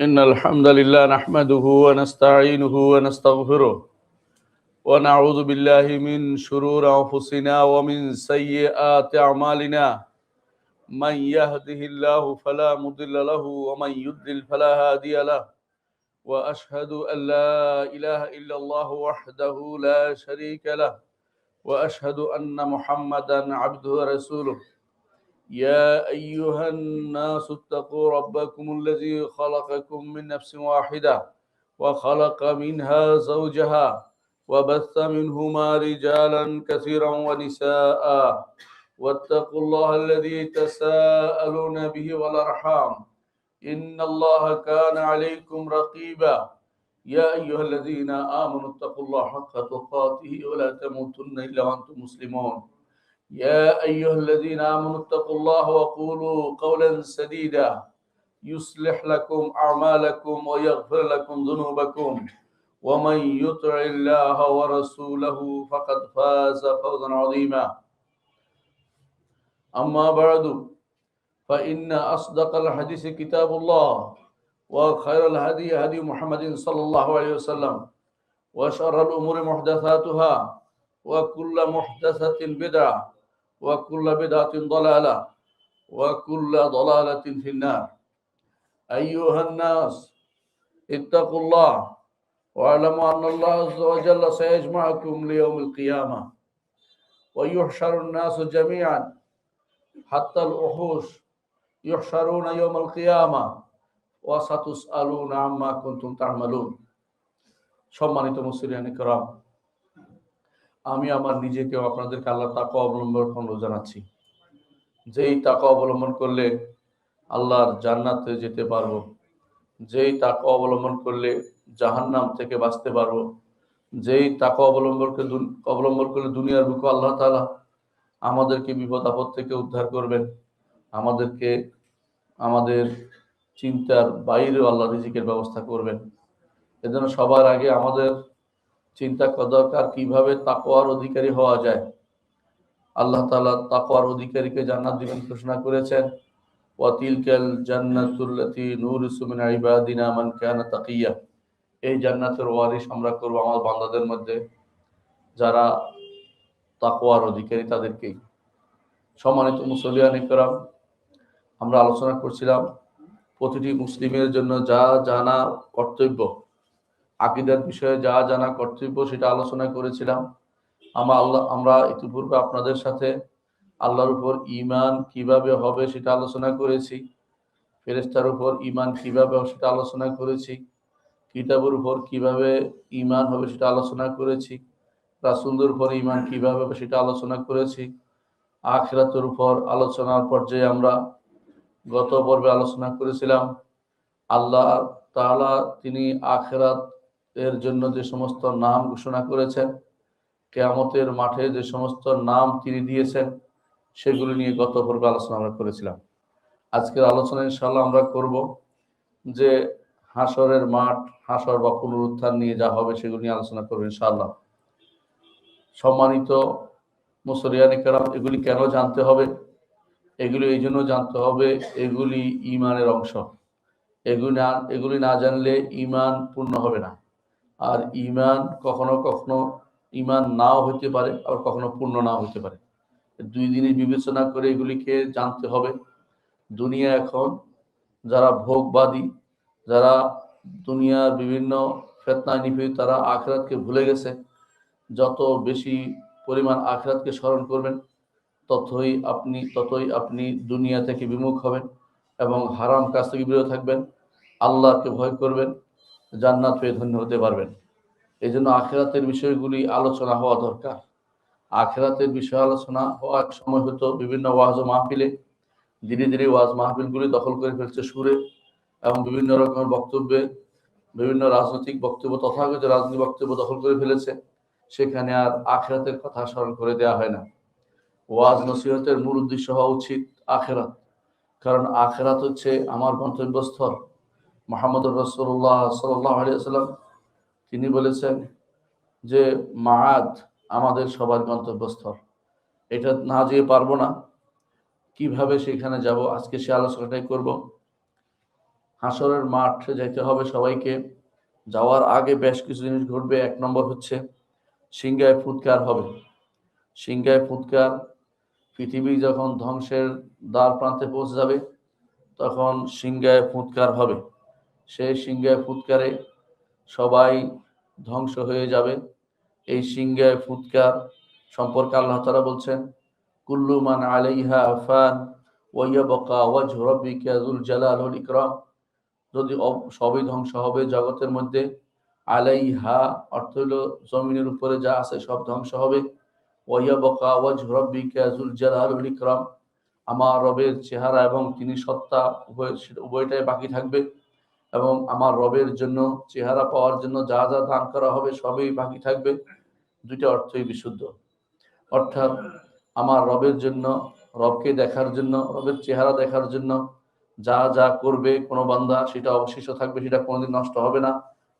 إن الحمد لله نحمده ونستعينه ونستغفره ونعوذ بالله من شرور أنفسنا ومن سيئات أعمالنا من يهده الله فلا مضل له ومن يضلل فلا هادي له وأشهد أن لا إله إلا الله وحده لا شريك له وأشهد أن محمدا عبده ورسوله يا أيها الناس اتقوا ربكم الذي خلقكم من نفس واحدة وخلق منها زوجها وبث منهما رجالا كثيرا ونساء واتقوا الله الذي تساءلون به والأرحام إن الله كان عليكم رقيبا يا أيها الذين آمنوا اتقوا الله حق تقاته ولا تموتن إلا وأنتم مسلمون يا أيها الذين آمنوا اتقوا الله وقولوا قولا سديدا يصلح لكم أعمالكم ويغفر لكم ذنوبكم ومن يطع الله ورسوله فقد فاز فوزا عظيما أما بعد فإن أصدق الحديث كتاب الله وخير الهدي هدي محمد صلى الله عليه وسلم وشر الأمور محدثاتها وكل محدثة بدعة وكل بدعة ضلالة وكل ضلالة في النار أيها الناس اتقوا الله واعلموا أن الله عز وجل سيجمعكم ليوم القيامة ويحشر الناس جميعا حتى الوحوش يحشرون يوم القيامة وستسألون عما كنتم تعملون সম্মানিত মুসলিয়ান کرام আমি আমার নিজেকে আপনাদেরকে আল্লাহর তাকওয়া অবলম্বন অনুরোধ জানাচ্ছি। যেই তাকওয়া অবলম্বন করলে আল্লাহর জান্নাতে যেতে পারবো, যেই তাকওয়া অবলম্বন করলে জাহান্নাম থেকে বাঁচতে পারবো, যেই তাকওয়া অবলম্বন করলে দুনিয়ার বুকে আল্লাহ তাআলা আমাদেরকে বিপদ আপদ থেকে উদ্ধার করবেন, আমাদেরকে আমাদের চিন্তার বাইরেও আল্লাহ রিজিকের ব্যবস্থা করবেন। এজন্য সবার আগে আমাদের চিন্তা করা দরকার কিভাবে তাকওয়ার অধিকারী হওয়া যায়। আল্লাহ তাআলা তাকওয়ার অধিকারীকে জান্নাত দিবেন ঘোষণা করেছেন, ওয়া তিলকাল জান্নাতুল্লাতী নুরিসু মিন ইবাদিনা মান কানা তাকিয়া। এই জান্নাতের ওয়ারিশ আমরা করব আমার বান্দাদের মধ্যে যারা তাকওয়ার অধিকারী তাদেরকেই। সম্মানিত মুসলিয়ান کرام, আমরা আলোচনা করছিলাম প্রতিটি মুসলিমের জন্য যা জানা কর্তব্য, আকীদার বিষয়ে যা জানা কর্তব্য সেটা আলোচনা করেছিলাম। আমরা ইতিপূর্বে আপনাদের সাথে আল্লাহর উপর ঈমান কিভাবে হবে সেটা আলোচনা করেছি, ফেরেশতার উপর ঈমান কিভাবে হবে সেটা আলোচনা করেছি, কিতাবের উপর কিভাবে ঈমান হবে সেটা আলোচনা করেছি, রাসূলদের উপর ঈমান কিভাবে হবে সেটা আলোচনা করেছি, আখিরাতের উপর আলোচনার পর্যায়ে আমরা গত পর্বে আলোচনা করেছিলাম আল্লাহ তাআলা তিনি আখিরাত এর জন্য যে সমস্ত নাম ঘোষণা করেছেন, কিয়ামতের মাঠে যে সমস্ত নাম তিনি দিয়েছেন সেগুলো নিয়ে গত পর্বে আলোচনা আমরা করেছিলাম। আজকের আলোচনা ইনশাআল্লাহ আমরা করব যে হাসরের মাঠ, হাসর বা পুনরুত্থান নিয়ে যা হবে সেগুলো নিয়ে আলোচনা করব ইনশাআল্লাহ। সম্মানিত মুসলিয়ান کرام, এগুলি কেন জানতে হবে? এগুলি এই জন্য জানতে হবে, এগুলি ঈমানের অংশ। এগুলি না জানলে ঈমান পূর্ণ হবে না। আর ঈমান কখনো কখনো ঈমান নাও হতে পারে, আবার কখনো পূর্ণ নাও হতে পারে। দুই জিনিস বিবেচনা করে এগুলিকে জানতে হবে। দুনিয়া এখন যারা ভোগবাদী, যারা দুনিয়ার বিভিন্ন ফিতনায় নিপীড়িত, তারা আখিরাতকে ভুলে গেছে। যত বেশি পরিমাণ আখিরাতকে স্মরণ করবেন ততই আপনি দুনিয়া থেকে বিমুখ হবেন এবং হারাম কাজ থেকে বিরত থাকবেন, আল্লাহকে ভয় করবেন, জান্নাত পেয়ে ধন্য হতে পারবেন। এই জন্য আখিরাতের বিষয়গুলি আলোচনা হওয়া দরকার। আখিরাতের বিষয় আলোচনা হওয়ার সময় হতো বিভিন্ন ওয়াজ ও মাহফিলে। ধীরে ধীরে ওয়াজ মাহফিলগুলি দখল করে ফেলছে সুরে এবং বিভিন্ন রকমের বক্তব্যে, বিভিন্ন রাজনৈতিক বক্তব্য, তথাকথিত রাজনৈতিক বক্তব্য দখল করে ফেলেছে। সেখানে আর আখিরাতের কথা স্মরণ করে দেওয়া হয় না। ওয়াজ নসিহতের মূল উদ্দেশ্য হওয়া উচিত আখিরাত, কারণ আখিরাত হচ্ছে আমার গন্তব্যস্থল। মুহাম্মদুর রাসূলুল্লাহ সাল্লাল্লাহু আলাইহি ওয়াসাল্লাম তিনি বলেছেন যে মাআদ আমাদের সবার গন্তব্যস্থল। এটা না যেয়ে পারবো না, কিভাবে সেখানে যাব আজকে সে আলোচনাটাই করব। হাসরের মাঠে যাইতে হবে সবাইকে। যাওয়ার আগে বেশ কিছু জিনিস ঘটবে। এক নম্বর হচ্ছে সিংহায় ফুৎকার হবে। সিংহায় ফুৎকার, পৃথিবী যখন ধ্বংসের দ্বার প্রান্তে পৌঁছে যাবে তখন সিংহায় ফুৎকার হবে। সেই সিংহায় ফুৎকারে সবাই ধ্বংস হয়ে যাবে। এই সিংহায় ফুৎকার সম্পর্কে আল্লাহ তাআলা বলছেন, কুল্লু মান আলাইহা ফান ওয়া ইয়াবকা ওয়াজহু রাব্বিকা যুল জালাল ওয়াল ইকরাম। যদি সবই ধ্বংস হবে জগতের মধ্যে, আলাইহা অর্থ হলো জমিনের উপরে যা আছে সব ধ্বংস হবে। ওয়া ইয়াবকা ওয়াজহু রাব্বিকা যুল জালাল ওয়াল ইকরাম, আমার রবের চেহারা এবং তিনি সত্তা উভয়টাই বাকি থাকবে। এবং আমার রবের জন্য চেহারা পাওয়ার জন্য যা যা দান করা হবে সবই বাকি থাকবে। দুইটা অর্থই বিশুদ্ধ। অর্থাৎ আমার রবের জন্য, রবকে দেখার জন্য, রবের চেহারা দেখার জন্য যা যা করবে কোনো বান্দা সেটা অবশিষ্ট থাকবে, সেটা কোনোদিন নষ্ট হবে না।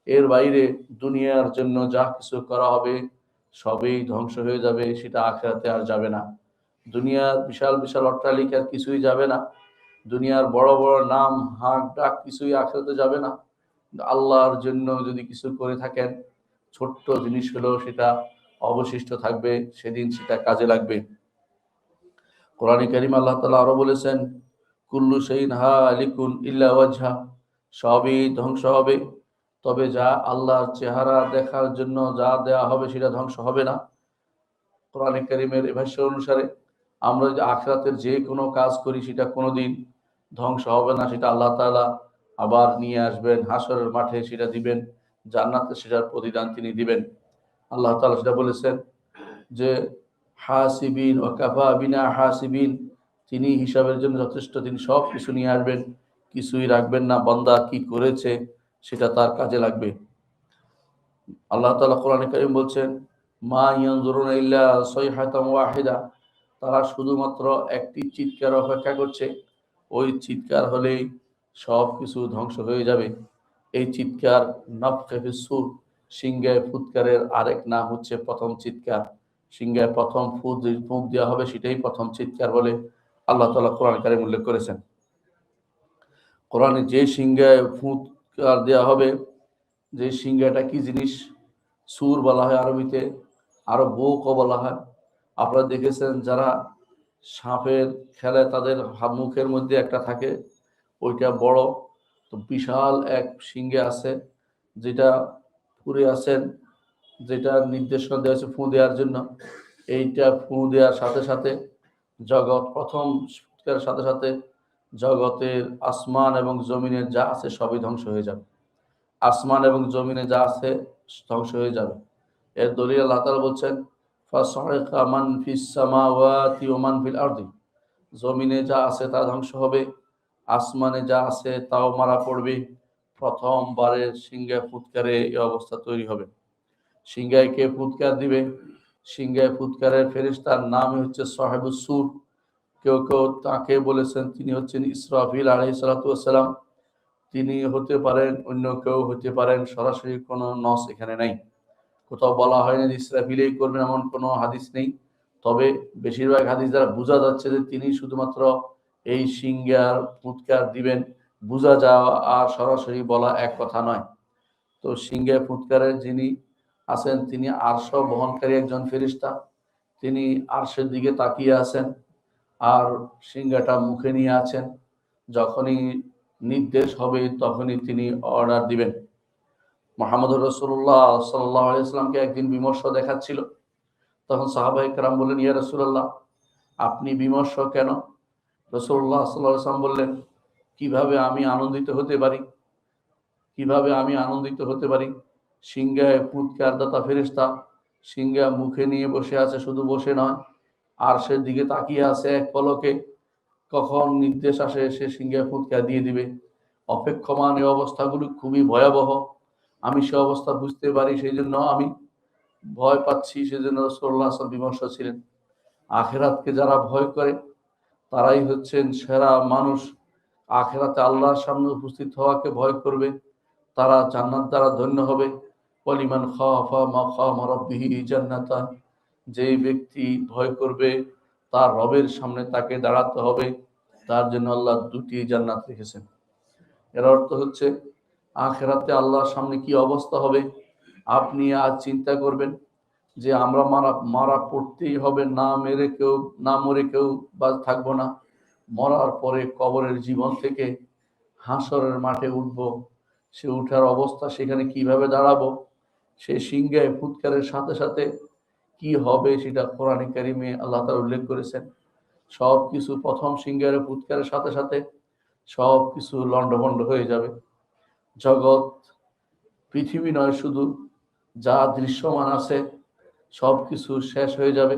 এর বাইরে দুনিয়ার জন্য যা কিছু করা হবে সবই ধ্বংস হয়ে যাবে, সেটা আখিরাতে আর যাবে না। দুনিয়ার বিশাল বিশাল অট্টালিকার কিছুই যাবে না, দুনিয়ার বড় বড় নাম হাঁক ডাক কিছুই আখিরাতে যাবে না। আল্লাহর জন্য যদি কিছু করে থাকেন, ছোট্ট জিনিস হলেও সেটা অবশিষ্ট থাকবে, সেদিন সেটা কাজে লাগবে। কোরআনে কারিম আল্লাহ তাআলা আরো বলেছেন, কুল্লু শাইইন হালিকুন ইল্লা ওয়াজহা, সবই ধ্বংস হবে তবে যা আল্লাহর চেহারা দেখার জন্য যা দেয়া হবে সেটা ধ্বংস হবে না। কোরআনে কারিমের এ ভাষ্য অনুসারে আমরা যদি আখিরাতের যে কোনো কাজ করি সেটা কোনোদিন ধ্বংস হবে না, সেটা আল্লাহ তাআলা আবার নিয়ে আসবেন হাসরের মাঠে, সেটা দিবেন জান্নাতে, সেটার প্রতিদান তিনি দিবেন। আল্লাহ তাআলা সেটা বলেছেন যে হাসিবিন ও কাফা বিনা হাসিবিন, তিনি হিসাবের জন্য যথেষ্ট, তিনি সব কিছু নিয়ে আসবেন, কিছুই রাখবেন না, বান্দা কি করেছে সেটা তার কাজে লাগবে। আল্লাহ তাআলা কোরআনে কারীম বলছেন, মা ইয়ানজুরুনা ইল্লা সাইহাতাম ওয়াহিদা, তারা শুধুমাত্র একটি চিৎকার অপেক্ষা করছে, ওই চিৎকার হলেই সব কিছু ধ্বংস হয়ে যাবে। এই চিৎকার নাফখে ফিস-সূর, সিংহায় ফুৎকারের আরেক নাম হচ্ছে প্রথম চিৎকার। সিংহায় প্রথম ফুঁক দেওয়া হবে সেটাই প্রথম চিৎকার বলে আল্লাহ তাআলা কোরআন কারীমে উল্লেখ করেছেন। কোরআনে যে সিংহায় ফুৎকার দেওয়া হবে, যে সিংহাটা কি জিনিস, সুর বলা হয় আরবিতে, আরো বুকও বলা হয়। আপনারা দেখেছেন যারা সাপের খেলে তাদের মুখের মধ্যে একটা থাকে, ওইটা বড়, তো বিশাল এক সিংহে আছে যেটা পুরে আছেন, যেটা নির্দেশনা দেওয়া হয়েছে ফুঁ দেওয়ার জন্য। এইটা ফুঁ দেওয়ার সাথে সাথে জগৎ প্রথম ফুৎকারের সাথে সাথে জগতের আসমান এবং জমিনের যা আছে সবই ধ্বংস হয়ে যাবে। আসমান এবং জমিনে যা আছে ধ্বংস হয়ে যাবে। এর দলিল আল্লাহ তাআলা বলছেন, ফাসাইকা মান ফিস সামাওয়াতি ওয়া মান ফিল আরদি, জমিনে যা আছে তা ধ্বংস হবে, আসমানে যা আছে তাও মারা পড়বে। প্রথমবারের সিংহায় ফুৎকারে এই অবস্থা তৈরি হবে। সিংহায় কে ফুৎকার দিবে? সিংহায় ফুৎকারের ফেরেশতার নামই হচ্ছে সাহেবুস সুর। কেউ কেউ তাকে বলেছেন তিনি হচ্ছেন ইসরাফিল আলাইহিস সালাতু ওয়াস সালাম। তিনি হতে পারেন, অন্য কেউ হতে পারেন, সরাসরি কোনো নস এখানে নাই। কোথাও বলা হয়নি যে ইসরাফিলেই করবেন এমন কোনো হাদিস নেই। তবে বেশিরভাগ হাদিস দ্বারা বোঝা যাচ্ছে যে তিনি শুধুমাত্র এই সিংহার ফুৎকার দিবেন, বোঝা যাওয়া আর সরাসরি বলা এক কথা নয়। তো সিংহায় ফুৎকারের যিনি আছেন তিনি আরশ বহনকারী একজন ফেরেশতা, তিনি আরশের দিকে তাকিয়ে আছেন আর সিংহাটা মুখে নিয়ে আছেন। যখনই নির্দেশ হবে তখনই তিনি অর্ডার দিবেন। মুহাম্মদুর রাসূলুল্লাহ সাল্লাল্লাহু আলাইহি ওয়াসাল্লামকে একদিন বিমর্ষ দেখাচ্ছিল। তখন সাহাবায়ে কেরাম বললেন, ইয়া রাসূলুল্লাহ, আপনি বিমর্ষ কেন? রাসূলুল্লাহ সাল্লাল্লাহু আলাইহি ওয়াসাল্লাম বললেন, কিভাবে আমি আনন্দিত হতে পারি, কিভাবে আমি আনন্দিত হতে পারি? সিংহায় ফুৎকারদাতা ফেরেশতা সিংহা মুখে নিয়ে বসে আছে, শুধু বসে নয়, আরশের দিকে তাকিয়ে আছে এক পলকে, কখন নির্দেশ আসে সে সিংহায় ফুৎকার দিয়ে দিবে। অপেক্ষমান এই অবস্থাগুলো খুবই ভয়াবহ। আমি সে অবস্থা বুঝতে পারি, সেই জন্য আমি ভয় পাচ্ছি, সেজন্য রাসূলুল্লাহ সাল্লাল্লাহু আলাইহি ওয়াসাল্লাম বিমর্ষ ছিলেন। আখিরাতকে যারা ভয় করে তারাই হচ্ছেন সেরা মানুষ। আখিরাতে আল্লাহর সামনে উপস্থিত হওয়াকে ভয় করবে, তারা জান্নাত দ্বারা ধন্য হবে। ওয়ালিমান খাফা মাকাম রাব্বিহি জান্নাতান, যেই ব্যক্তি ভয় করবে তার রবের সামনে তাকে দাঁড়াতে হবে, তার জন্য আল্লাহ দুটি জান্নাত রেখেছেন। এর অর্থ হচ্ছে আখিরাতে আল্লাহর সামনে কি অবস্থা হবে আপনি আজ চিন্তা করবেন যে আমরা মারা পড়তেই হবে, না মরে কেউ বা থাকবো না। মরার পরে কবরের জীবন থেকে হাসরের মাঠে উঠব, সে উঠার অবস্থা সেখানে কিভাবে দাঁড়াবো, সে সিংহায় ফুৎকারের সাথে সাথে কি হবে সেটা কোরআনে কারিমে আল্লাহ তাআলা উল্লেখ করেছেন। সব কিছু প্রথম সিংহায় ফুৎকারের সাথে সাথে সব কিছু লন্ডভন্ড হয়ে যাবে। জগৎ, পৃথিবী নয় শুধু, যা দৃশ্যমান আছে সব কিছু শেষ হয়ে যাবে।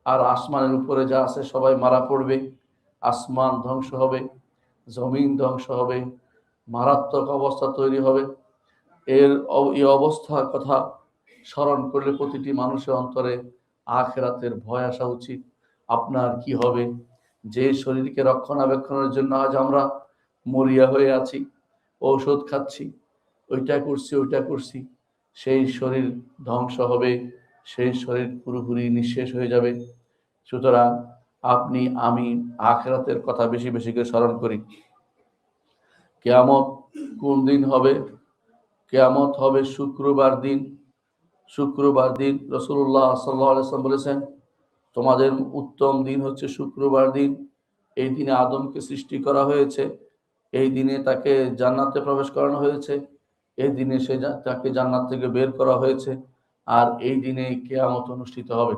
আর আসমানের উপরে যা আছে সবাই মারা পড়বে, আসমান ধ্বংস হবে, জমিন ধ্বংস হবে, মারাত্মক অবস্থা তৈরি হবে। এই অবস্থার কথা স্মরণ করলে প্রতিটি মানুষের অন্তরে আখিরাতের ভয় আসা উচিত। আপনার কি হবে? যে শরীরকে রক্ষণাবেক্ষণের জন্য আজ আমরা মরিয়া হয়ে আছি, ঔষধ খাচ্ছি, ওইটা করছি, সেই শরীর ধ্বংস হবে, সেই শরীর পুরোপুরি নিঃশেষ হয়ে যাবে। সুতরাং আপনি আমি আখিরাতের কথা বেশি বেশি করে স্মরণ করি। কিয়ামত কোন দিন হবে? কিয়ামত হবে শুক্রবার দিন। শুক্রবার দিন রাসূলুল্লাহ সাল্লাল্লাহু আলাইহি ওয়াসাল্লাম বলেছেন, তোমাদের উত্তম দিন হচ্ছে শুক্রবার দিন। এই দিনে আদমকে সৃষ্টি করা হয়েছে, এই দিনে তাকে জান্নাতে প্রবেশ করানো হয়েছে, এই দিনে তাকে জান্নাত থেকে বের করা হয়েছে, আর এই দিনে কিয়ামত অনুষ্ঠিত হবে।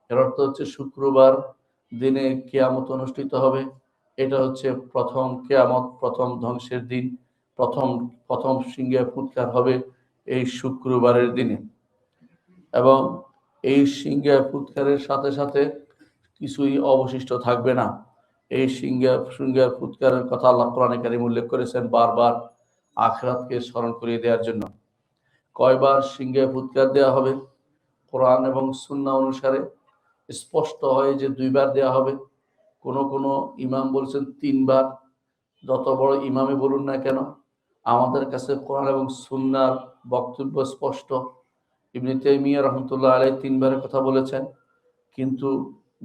এর অর্থ হচ্ছে শুক্রবার দিনে কিয়ামত অনুষ্ঠিত হবে। এটা হচ্ছে প্রথম কিয়ামত, প্রথম ধ্বংসের দিন, প্রথম প্রথম সিংহে ফুৎকার হবে এই শুক্রবারের দিনে। এবং এই সিংহে ফুৎকারের সাথে সাথে কিছুই অবশিষ্ট থাকবে না। এই সিংহে ফুৎকারের কথা আল্লাহ কোরআনে কারিমে উল্লেখ করেছেন বারবার আখিরাতকে স্মরণ করিয়ে দেওয়ার জন্য। কয়বার সিংহে ফুৎকার দেওয়া হবে? কোরআন এবং সুন্নাহ অনুসারে স্পষ্ট হয় যে 2বার দেওয়া হবে। কোন ইমাম বলছেন 3বার। যত বড় ইমামই বলুন না কেন, আমাদের কাছে কোরআন এবং সুন্নাহর বক্তব্য স্পষ্ট। ইবনে তাইমিয়া রাহমাতুল্লাহ আলাইহি 3বারের কথা বলেছেন, কিন্তু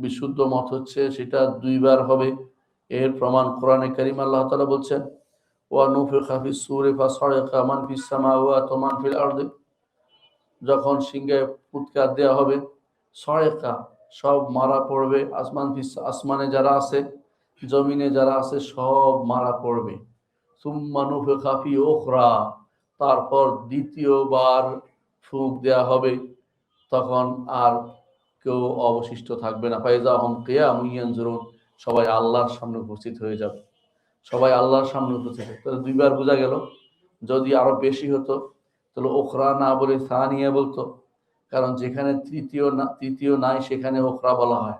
বিশুদ্ধ মত হচ্ছে সেটা 2বার হবে। এর প্রমাণ কোরআনে কারিমে আল্লাহ তাআলা বলছেন, ওয়া নুফিখা ফিস সূরি ফাসাইকা মান ফিস সামাওয়াতি ওয়া মান ফিল আরদি। যখন সিংহে ফুৎকার দেওয়া হবে, সয়েকা সব মারা পড়বে, আসমানে যারা আছে, জমিনে যারা আছে সব মারা পড়বে। সুম্মা নুফিখা ফি উখরা, তারপর দ্বিতীয়বার ফুঁক দেওয়া হবে, তখন আর কেউ অবশিষ্ট থাকবে না। ফাইজা হুম কিয়ামুন ইয়ানজুরুন, সবাই আল্লাহর সামনে উপস্থিত হয়ে যাবে। সবাই আল্লাহর সামনে উপস্থিত হবে। তাহলে 2বার বোঝা গেল। যদি আরো বেশি হতো তাহলে ওখরা না বলে সানিয়া বলতো, কারণ যেখানে তৃতীয় নাই সেখানে ওখরা বলা হয়।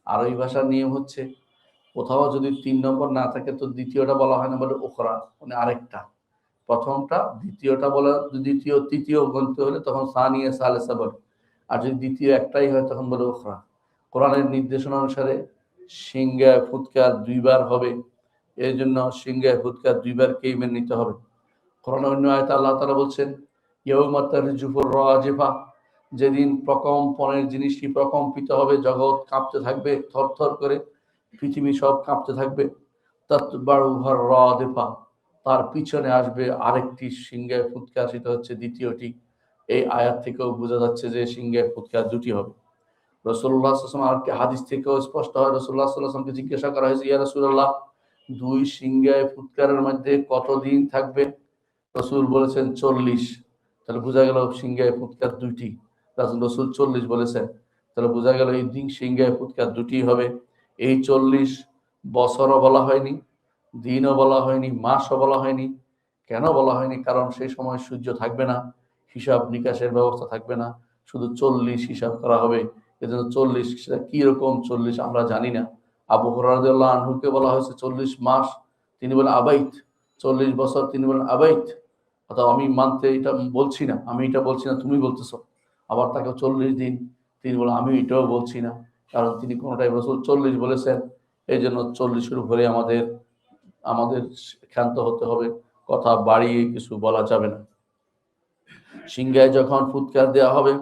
আরবি ভাষার নিয়ম হচ্ছে কোথাও যদি 3 নম্বর না থাকে তো দ্বিতীয়টা বলা হয় না, বলে ওখরা, মানে আরেকটা। প্রথমটা দ্বিতীয়টা বলা, তৃতীয় গণতে হলে তখন সানিয়া সালেসা বলে, আর যদি দ্বিতীয় একটাই হয় তখন বলে ওখরা। কোরআনের নির্দেশনা অনুসারে সিংহে ফুৎকার 2বার হবে, এর জন্য সিংহে ফুৎকার 2বারকেই মেনে নিতে হবে। কোরআনের অন্য আয়াতে আল্লাহ তাআলা বলছেন, ইয়াউমা তারজুফুর রাজিফা, যেদিন প্রকম্পনের জিনিসটি প্রকম্পিত হবে, জগৎ কাঁপতে থাকবে থরথর করে, পৃথিবী সব কাঁপতে থাকবে। তাতবাউহার রাদিফা, তার পিছনে আসবে আরেকটি সিংহে ফুৎকার, সেটা হচ্ছে দ্বিতীয়টি। এই আয়াত থেকেও বোঝা যাচ্ছে যে সিংহে ফুৎকার 2টি হবে। রাসূলুল্লাহ সাল্লাল্লাহু আলাইহি ওয়াসাল্লাম আর হাদিস থেকেও স্পষ্ট হয়, রাসূলুল্লাহ সাল্লাল্লাহু আলাইহি ওয়াসাল্লামকে জিজ্ঞাসা করা হয়েছে, ইয়া রাসূলুল্লাহ, 2 সিংহে ফুৎকারের মধ্যে কতদিন থাকবে? রসুল বলেছেন 40। তাহলে বোঝা গেল সিংহে ফুৎকার 2টি। রসুল 40 বলেছেন, তাহলে বোঝা গেল এই দিন সিংহে ফুৎকার 2টি হবে। এই 40 বছরও বলা হয়নি, দিনও বলা হয়নি, মাসও বলা হয়নি। কেন বলা হয়নি? কারণ সেই সময় সূর্য থাকবে না, হিসাব নিকাশের ব্যবস্থা থাকবে না, শুধু 40 হিসাব করা হবে। এজন্য 40, সেটা কি রকম 40 আমরা জানি না। আবু হুরায়রা রাদিয়াল্লাহু আনহুকে বলা হয়েছে 40 মাস, তিনি বলেন আবাইত। 40 বছর, তিনি বলেন আবাইত, অর্থাৎ আমি মানতে এটা বলছি না, আমি এটা বলছি না, তুমি বলতেছো। আবার তাকে 40 দিন, তিনি বলেন আমি এটাও বলছি না, কারণ তিনি কোনোটাই রাসূল 40 বলেছেন। এই জন্য 40-এর উপরে আমাদের আমাদের ক্ষান্ত হতে হবে, কথা বাড়িয়ে কিছু বলা যাবে না। সিংহায় যখন ফুৎকার দেওয়া হবে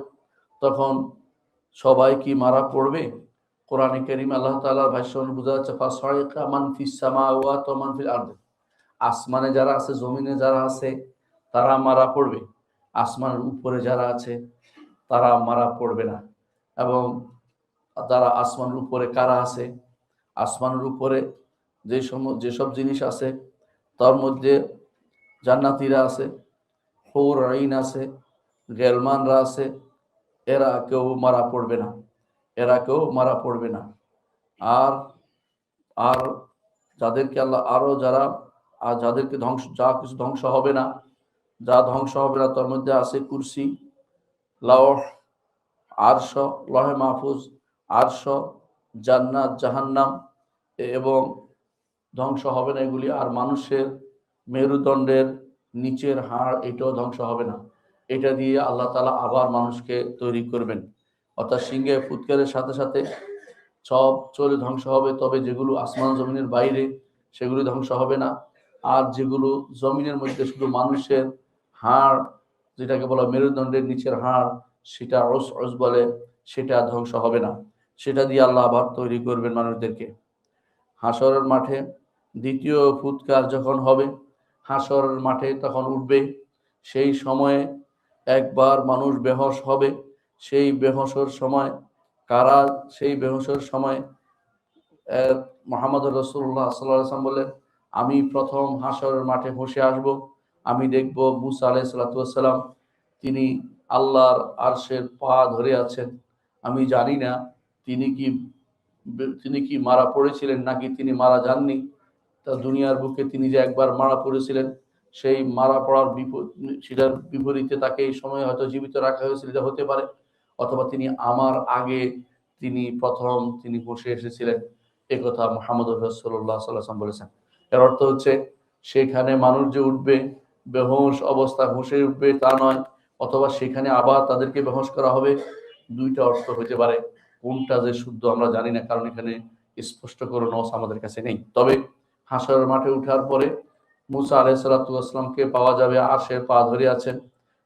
তখন সবাই কি মারা পড়বে? কোরআনে কারীম আল্লাহ তাআলার ভাষ্য বোঝা যাচ্ছে, ফাসাইকা মান ফিস সামাওয়াতি ওয়া মান ফিল আরদ, আসমানে যারা আছে, জমিনে যারা আছে, তারা মারা পড়বে। আসমানের উপরে যারা আছে তারা মারা পড়বে না। এবং তারা আসমানের উপরে কারা আছে, আসমানের উপরে যেসব জিনিস আছে তার মধ্যে জান্নাতীরা আছে, হুর আইন আছে, গেলমানরা আছে, এরা কেউ মারা পড়বে না, এরা কেউ মারা পড়বে না। আর আর যাদেরকে আল্লাহ আরো যারা আর যাদেরকে ধ্বংস, যা কিছু ধ্বংস হবে না, যা ধ্বংস হবে না তার মধ্যে আছে কুরসি, লওহ, আরশ, লহে মাহফুজ, আরশ, জান্নাত, জাহান্নাম, এবং ধ্বংস হবে না এগুলি। আর মানুষের মেরুদণ্ডের নিচের হাড়, এটাও ধ্বংস হবে না। এটা দিয়ে আল্লাহ তাআলা আবার মানুষকে তৈরি করবেন। অর্থাৎ সিংহে ফুৎকারের সাথে সাথে সব চলে ধ্বংস হবে, তবে যেগুলো আসমান জমিনের বাইরে সেগুলো ধ্বংস হবে না। আর যেগুলো জমিনের মধ্যে শুধু মানুষের হাড়, যেটাকে বলা মেরুদণ্ডের নিচের হাড়, সেটা অস অস বলে, সেটা ধ্বংস হবে না। সেটা দিয়ে আল্লাহ আবার তৈরি করবেন মানুষদেরকে। হাসরের মাঠে দ্বিতীয় ফুৎকার যখন হবে, হাসরের মাঠে তখন উঠবে, সেই সময়ে একবার মানুষ বেহোশ হবে। সেই বেহোশের সময় কারা, সেই বেহোশের সময় মুহাম্মদ রাসূলুল্লাহ সাল্লাল্লাহু আলাইহি ওয়াসাল্লাম বললেন, আমি প্রথম হাসরের মাঠে বসে আসব, আমি দেখব মুসা আলাইহিস সালাতু ওয়াস সালাম, তিনি আল্লাহর আরশের পা ধরে আছেন। আমি জানি না তিনি কি তিনি কি মারা পড়েছিলেন নাকি তিনি মারা যাননি। তা দুনিয়ার বুকে তিনি যে একবার মারা পড়েছিলেন, সেই মারা পড়ার সেটার বিপরীতে তাকে এই সময় হয়তো জীবিত রাখা হয়েছিল, এটা হতে পারে। অথবা তিনি আমার আগে তিনি প্রথম তিনি বসে এসেছিলেন, এ কথা মুহাম্মদ রাসূলুল্লাহ সাল্লাল্লাহু আলাইহি ওয়াসাল্লাম বলেছেন। এর অর্থ হচ্ছে সেখানে মানুষ যে উঠবে, বেহুশ অবস্থা হুঁশে উঠবে তা নয়, অথবা সেখানে আবার তাদেরকে বেহুশ করা হবে। দুইটা অর্থ হতে পারে, কোনটা যে শুদ্ধ আমরা জানি না, কারণ এখানে স্পষ্ট করে নস আমাদের কাছে নেই। তবে হাসরের মাঠে উঠার পরে মুসা আলাইহিস সালাতু ওয়াস সালামকে পাওয়া যাবে আরশের পা ধরে আছেন।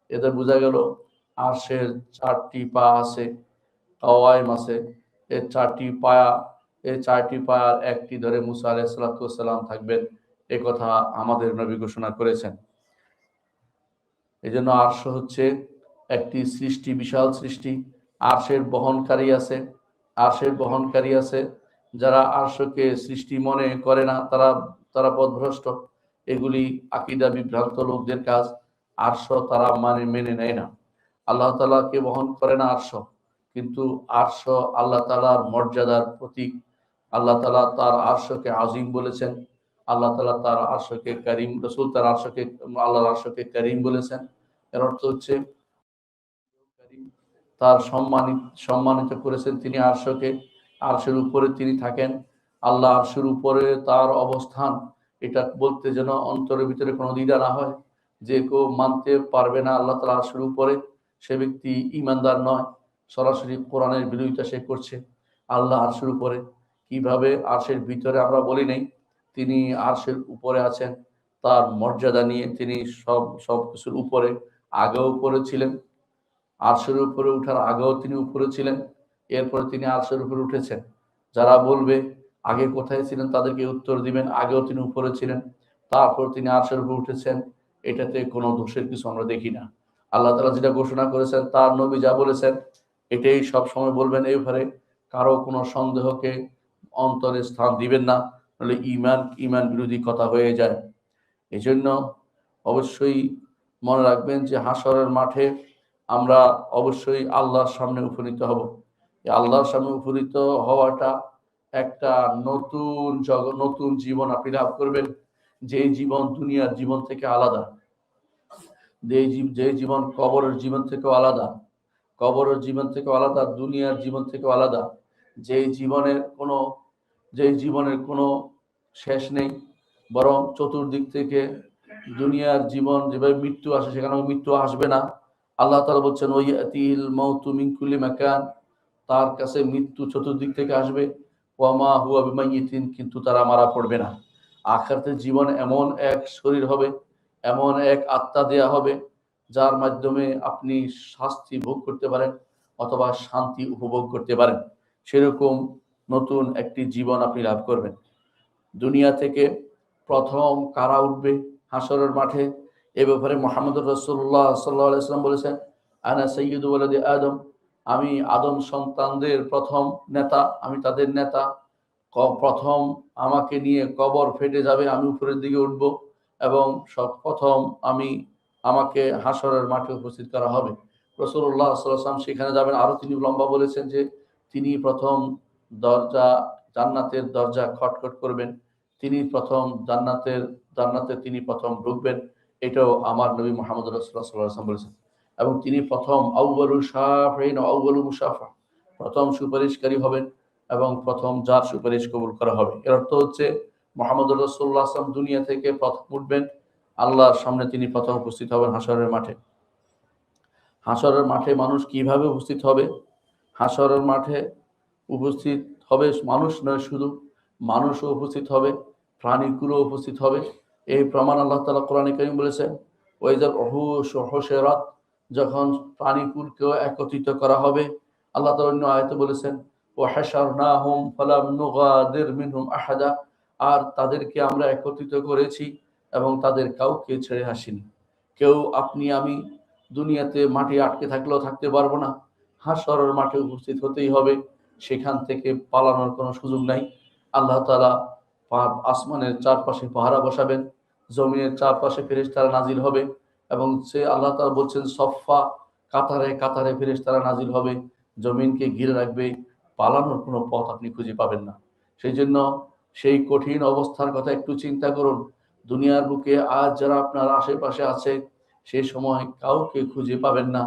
এতে বোঝা গেল আরশের 4টি পা আছে, কাওয়াইম আছে, এর 4টি পায়া, এই 4টি পায়ার একটি ধরে মুসা আলাইহিস সালাতু ওয়াস সালাম থাকবেন, এ কথা আমাদের নবী ঘোষণা করেছেন। এই জন্য আরশ হচ্ছে একটি সৃষ্টি, বিশাল সৃষ্টি। আরশের বহনকারী আছে, আরশের বহনকারী আছে। যারা আরশকে সৃষ্টি মনে করে না, তারা তারা পথভ্রষ্ট। এগুলি আকীদা বিভ্রান্ত লোকদের কাজ। আরশ তারা মেনে নেয় না। আল্লাহ তাআলাকে বহন করে না আরশ, কিন্তু আরশ আল্লাহ তাআলার মর্যাদার প্রতীক। আল্লাহ তাআলা তার আরশকে আজিম বলেছেন, আল্লাহ তাআলা তার আরশকে কারীম, রাসূল তার আরশকে, আল্লাহর আরশকে কারীম বলেছেন। এর অর্থ হচ্ছে তার সম্মানিত করেছেন তিনি আরশকে, আরশের উপরে তিনি থাকেন। আল্লাহ আরশের উপরে তার অবস্থান, এটা বলতে যেন অন্তরের ভিতরে কোনো দ্বিধা না হয়। যে কেউ মানতে পারবে না আল্লাহ তাআলা আরশের উপরে, সে ব্যক্তি ঈমানদার নয়, সরাসরি কোরআনের বিরোধিতা সে করছে। আল্লাহ আরশের উপরে কিভাবে? আরশের ভিতরে আমরা বলি নাই, তিনি আরশের উপরে আছেন। তার মর্যাদা নিয়ে তিনি সব কিছুর উপরে, আগেও উপরে ছিলেন, আরশের উপরে উঠার আগেও তিনি উপরে ছিলেন, এরপরে তিনি আরশের উপরে উঠেছেন। যারা বলবে আগে কোথায় ছিলেন, তাদেরকে উত্তর দিবেন আগেও তিনি উপরে ছিলেন, তারপর তিনি আরশের উপরে উঠেছেন। এটাতে কোনো দোষের কিছু আমরা দেখি না। আল্লাহ তাআলা যেটা ঘোষণা করেছেন, তার নবী যা বলেছেন, এটাই সব সময় বলবেন। এবারে কারো কোনো সন্দেহকে অন্তরে স্থান দিবেন না, নাহলে ঈমান বিরোধী কথা হয়ে যায়। এই জন্য অবশ্যই মনে রাখবেন যে হাসরের মাঠে আমরা অবশ্যই আল্লাহর সামনে উপনীত হব। এই আল্লাহর সামনে উপনীত হওয়াটা একটা নতুন জগৎ, নতুন জীবন আপনি লাভ করবেন, যে জীবন দুনিয়ার জীবন থেকে আলাদা, যে জীবন কবরের জীবন থেকেও আলাদা, কবরের জীবন থেকেও আলাদা, দুনিয়ার জীবন থেকেও আলাদা। যে জীবনের কোনো যে জীবনের কোনো শেষ নেই, বরং চতুর্দিক থেকে দুনিয়ার জীবন যেভাবে মৃত্যু আসে, সেখানেও মৃত্যু আসবে না। আল্লাহ তাআলা বলছেন, ওয়ায়াতিল মাউতু মিন কুল্লি মাকান, তার কাছে মৃত্যু চতুর্দিক থেকে আসবে। ওয়ামা হুয়া বিমাইয়িতিন, কিন্তু তারা মারা পড়বে না। আখিরাতের জীবন এমন এক শরীর হবে, এমন এক আত্মা দেয়া হবে, যার মাধ্যমে আপনি শাস্তি ভোগ করতে পারেন অথবা শান্তি উপভোগ করতে পারেন। সেরকম নতুন একটি জীবন আপনি লাভ করবেন। দুনিয়া থেকে প্রথম কারা উঠবে হাসরের মাঠে, এ ব্যাপারে মুহাম্মদুর রাসূলুল্লাহ সাল্লাল্লাহু আলাইহি ওয়াসাল্লাম বলেছেন, আনা সাইয়্যিদু ওয়ালাদি আদম, আমি আদম সন্তানদের প্রথম নেতা, আমি তাদের নেতা। প্রথম আমাকে নিয়ে কবর ফেটে যাবে, আমি উপরের দিকে উঠব এবং প্রথম আমাকে হাসরের মাঠে উপস্থিত করা হবে। রাসূলুল্লাহ সাল্লাল্লাহু আলাইহি ওয়াসাল্লাম সেখানে যাবেন। আরো তিনি লম্বা বলেছেন যে তিনি প্রথম দরজা, জান্নাতের দরজা খটখট করবেন, তিনি প্রথম জান্নাতে তিনি প্রথম ঢুকবেন। এটাও আমার নবী মুহাম্মদ রাসূলুল্লাহ সাল্লাল্লাহু আলাইহি ওয়াসাল্লাম বলেছেন। এবং তিনি প্রথম আউয়ালুল শাফিঈন ওয়া আউয়ালুল মুশাফা, প্রথম সুপারিশকারী হবেন এবং প্রথম যার সুপারিশ কবুল করা হবে। এর অর্থ হচ্ছে মুহাম্মদ রাসূলুল্লাহ সাল্লাল্লাহু আলাইহি ওয়াসাল্লাম দুনিয়া থেকে প্রথম উঠবেন, আল্লাহর সামনে তিনি প্রথম উপস্থিত হবেন হাসরের মাঠে। হাসরের মাঠে মানুষ কিভাবে উপস্থিত হবে? হাসরের মাঠে উপস্থিত হবে মানুষ নয়, শুধু মানুষও উপস্থিত হবে, প্রাণীগুলো উপস্থিত হবে। এই প্রমাণ আল্লাহ তাআলা কোরআনে কারীম বলেছেন, ওয়াইজাল উহুশ হুশিরাত, যখন প্রাণীকুলকেও একত্রিত করা হবে। আল্লাহ তাআলা অন্য আয়াতে বলেছেন, ওয়া হাশারনাহুম ফালাম নুগাদির মিনহুম আহাদা, আর তাদেরকে আমরা একত্রিত করেছি এবং তাদের কাউকে ছেড়ে আসিনি। কেউ আপনি আমি দুনিয়াতে মাঠে আটকে থাকলেও থাকতে পারবো না, হাসরের মাঠে উপস্থিত হতেই হবে, সেখান থেকে পালানোর কোনো সুযোগ নাই। আল্লাহ তাআলা আসমানের চারপাশে পাহারা বসাবেন, জমিনের চারপাশে ফেরেশতারা নাজিল হবে এবং সে আল্লাহ তাআলা বলছেন সফা, কাতারে কাতারে ফেরেশতারা নাজিল হবে, জমিনকে ঘিরে রাখবে, পালানোর কোনো পথ আপনি খুঁজে পাবেন না। সেই জন্য সেই কঠিন অবস্থার কথা একটু চিন্তা করুন। দুনিয়ার বুকে আজ যারা আপনার আশেপাশে আছে, সেই সময় কাউকে খুঁজে পাবেন না।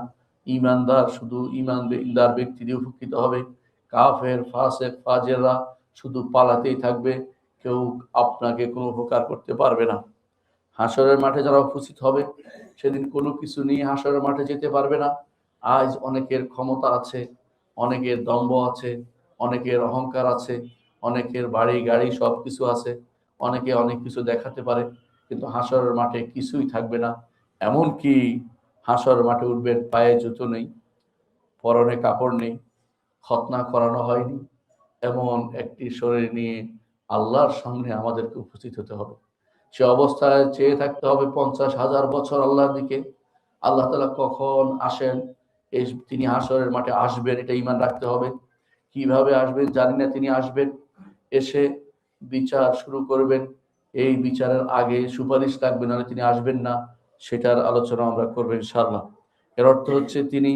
ঈমানদার, শুধু ঈমানদার ব্যক্তিরই উপকৃত হবে। কাফের, ফাসেক, ফাজেররা শুধু পালাতেই থাকবে, কেউ আপনাকে কোনো উপকার করতে পারবে না। হাসরের মাঠে যারা উপস্থিত হবে, সেদিন কোনো কিছু নিয়ে হাসরের মাঠে যেতে পারবে না। আজ অনেকের ক্ষমতা আছে, অনেকের দম্ভ আছে, অনেকের অহংকার আছে, অনেকের বাড়ি গাড়ি সব কিছু আছে, অনেকে অনেক কিছু দেখাতে পারে, কিন্তু হাসরের মাঠে কিছুই থাকবে না। এমনকি হাসরের মাঠে উঠবেন, পায়ে জুতো নেই, পরনে কাপড় নেই, খতনা করানো হয়নি, এমন একটি শরীর নিয়ে আল্লাহর সামনে আমাদেরকে উপস্থিত হতে হবে। সে অবস্থায় চেয়ে থাকতে হবে 50,000 বছর আল্লাহর দিকে। আল্লাহ তাআলা কখন আসেন, এই তিনি হাসরের মাঠে আসবেন, এটা ঈমান রাখতে হবে। কিভাবে আসবেন জানি না, তিনি আসবেন, এসে বিচার শুরু করবেন। এই বিচারের আগে সুপারিশ লাগবে, নাহলে তিনি আসবেন না। সেটার আলোচনা আমরা করবো ইনশাআল্লাহ। এর অর্থ হচ্ছে তিনি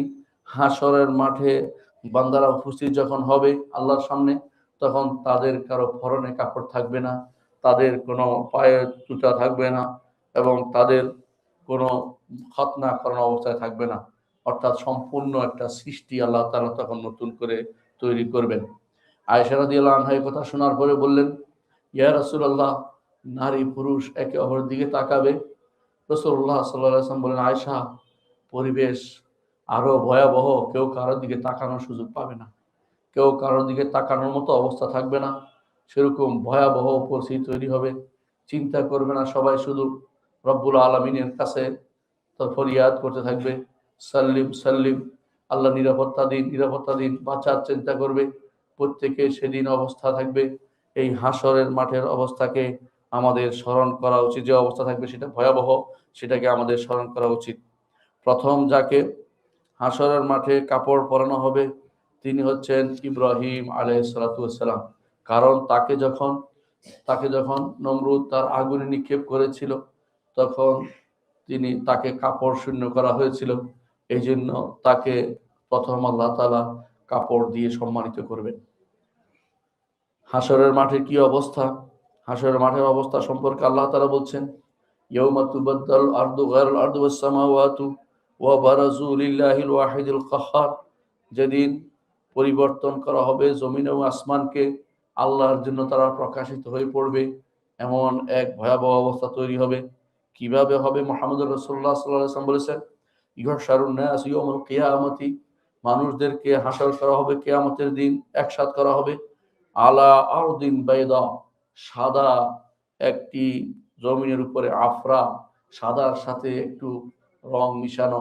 হাসরের মাঠে বান্দারা উপস্থিত যখন হবে আল্লাহর সামনে, তখন তাদের কারো পরনে কাপড় থাকবে না, তাদের কোনো পায়ে জুতা থাকবে না এবং তাদের কোনো খতনা করানো অবস্থায় থাকবে না। অর্থাৎ সম্পূর্ণ একটা সৃষ্টি আল্লাহ তাআলা তখন নতুন করে তৈরি করবেন। আয়েশা রাদিয়াল্লাহু আনহা এই কথা শোনার পরে বললেন, ইয়া রাসূলুল্লাহ, নারী পুরুষ একে অপরের দিকে তাকাবে। রাসূলুল্লাহ সাল্লাল্লাহু আলাইহি ওয়াসাল্লাম বলেন, আয়েশা, পরিবেশ আরো ভয়াবহ, কেউ কারোর দিকে তাকানোর সুযোগ পাবে না, কেউ কারোর দিকে তাকানোর মতো অবস্থা থাকবে না, সেরকম ভয়াবহ পরিস্থিতি তৈরি হবে। চিন্তা করবে না, সবাই শুধু রব্বুল আলামিনের কাছে তো ফরিয়াদ করতে থাকবে, সাল্লিম সাল্লিম, আল্লাহ নিরাপত্তা দিন, নিরাপত্তা দিন, বাঁচার চিন্তা করবে। প্রত্যেকে সেদিন অবস্থা থাকবে। এই হাসরের মাঠের অবস্থাকে আমাদের স্মরণ করা উচিত, যে অবস্থা থাকবে সেটা ভয়াবহ, সেটাকে আমাদের স্মরণ করা উচিত। প্রথম যাকে হাসরের মাঠে কাপড় পরানো হবে তিনি হচ্ছেন ইব্রাহিম আলাইহিস সালাতু ওয়াস সালাম। কারণ তাকে যখন নমরুদ তার আগুনে নিক্ষেপ করেছিল, তখন তাকে কাপড় শূন্য করা হয়েছিল। এই জন্য তাকে প্রথম আল্লাহ তাআলা কাপড় দিয়ে সম্মানিত করবেন। হাসরের মাঠের কি অবস্থা? হাসরের মাঠের অবস্থা সম্পর্কে আল্লাহ তাআলা বলছেন, ইয়াউমা তুবাদদাল আরদু গায়রুল আরদি ওয়াস সামাওয়াতু ওয়া বারাজু লিল্লাহিল ওয়াহিদিল কাহ্হার, যেদিন পরিবর্তন করা হবে জমিন এবং আসমানকে, আল্লাহর জন্য তারা প্রকাশিত হয়ে পড়বে, এমন এক ভয়াবহ অবস্থা তৈরি হবে। কিভাবে হবে? মুহাম্মদুর রাসূলুল্লাহ সাল্লাল্লাহু আলাইহি ওয়াসাল্লাম বলেছেন, ইহশারুন নাস ইয়াউমুল কিয়ামতি, মানুষদেরকে হাসর করা হবে কিয়ামতের দিন, একসাথ করা হবে, আলা আরদিন বাইদা, সাদা একটি জমিনের উপরে, আফরা, সাদার সাথে একটু রং মিশানো,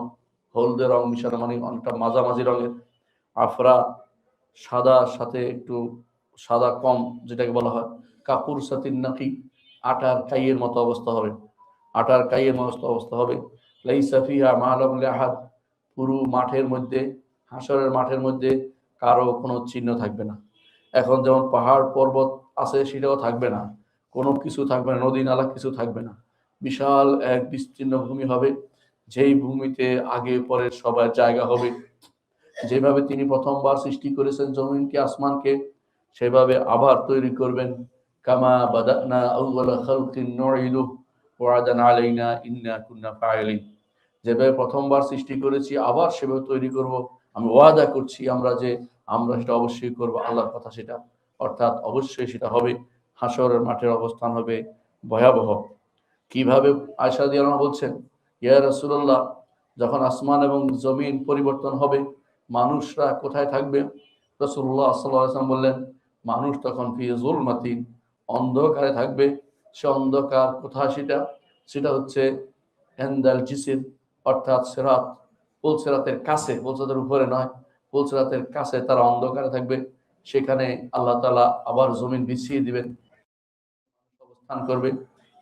হলদে রং মিশানো, মানে অনেকটা মাঝামাঝি রঙের আফরা, সাদার সাথে একটু সাদা কম, যেটাকে বলা হয় কাপুর সাতিন নাকি, আটার কাইয়ের মতো অবস্থা হবে, আটার কাইয়ের মতো অবস্থা হবে। লাইসা ফিহা মা'লাম লিআহাদ, পুরো মাঠের মধ্যে, হাসরের মাঠের মধ্যে কারো কোনো চিহ্ন থাকবে না। এখন যেমন পাহাড় পর্বত আছে সেটাও থাকবে না, কোনো কিছু থাকবে না, নদী নালা কিছু থাকবে না। বিশাল এক বিস্তীর্ণ ভূমি হবে, যেই ভূমিতে আগে পরে সবার জায়গা হবে। যেভাবে তিনি প্রথমবার সৃষ্টি করেছেন জমিনকে আসমানকে, সেভাবে আবার তৈরি করবেন। কামা বাদানা আউওয়ালা খালকিন নুঈদু ওয়াদান আলাইনা ইন্না কুন্না ফাইলিন। যেভাবে প্রথমবার সৃষ্টি করেছি আবার সেভাবে তৈরি করব, আমি ওয়াদা করছি আমরা সেটা অবশ্যই করব, আল্লাহর কথা সেটা, অর্থাৎ অবশ্যই সেটা হবে। হাসরের মাঠের অবস্থান হবে ভয়াবহ। কিভাবে? আয়েশা রাদিয়াল্লাহু আনহা বলছেন, ইয়া রাসূলুল্লাহ, যখন আসমান এবং জমিন পরিবর্তন হবে, মানুষরা কোথায় থাকবে? রাসূলুল্লাহ সাল্লাল্লাহু আলাইহি ওয়াসাল্লাম বললেন, মানুষ তখন ফি যুলমাতিন, অন্ধকারে থাকবে। সে অন্ধকার কোথায়? সেটা হচ্ছে এন্দাল জিসির, অর্থাৎ সিরাত, পুলসিরাতের কাছে, পুলসিরাতের উপরে নয়, পুলসিরাতের কাছে তারা অন্ধকারে থাকবে। সেখানে আল্লাহ তাআলা আবার জমিন বিছিয়ে দিবেন, অবস্থান করবে।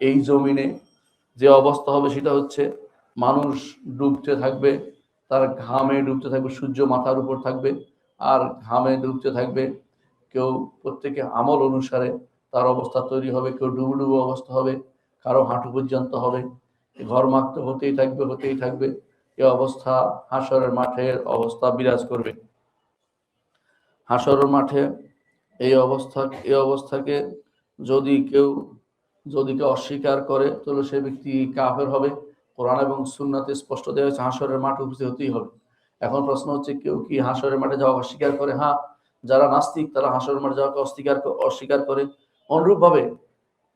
এই জমিনে যে অবস্থা হবে সেটা হচ্ছে মানুষ ডুবতে থাকবে, তার ঘামে ডুবতে থাকবে, সূর্য মাথার উপর থাকবে আর ঘামে ডুবতে থাকবে। কেউ প্রত্যেকে আমল অনুসারে তার অবস্থা তৈরি হবে, কেউ ডুবু ডুবু অবস্থা হবে, কারো হাঁটু পর্যন্ত হবে, ঘরমাক্ত হতেই থাকবে হতেই থাকবে। এ অবস্থা হাসরের মাঠের অবস্থা বিরাজ করবে। হাসরের মাঠে এই অবস্থাকে যদি কেউ অস্বীকার করে তাহলে সে ব্যক্তি কাফের হবে। কোরআন এবং সুন্নাতে স্পষ্ট দেওয়া হয়েছে হাসরের মাঠে উপস্থিত হতেই হবে। এখন প্রশ্ন হচ্ছে, কেউ কি হাসরের মাঠে যাওয়া অস্বীকার করে? হ্যাঁ, যারা নাস্তিক তারা হাসরের মাঠে যাওয়াকে অস্বীকার করে। অনুরূপভাবে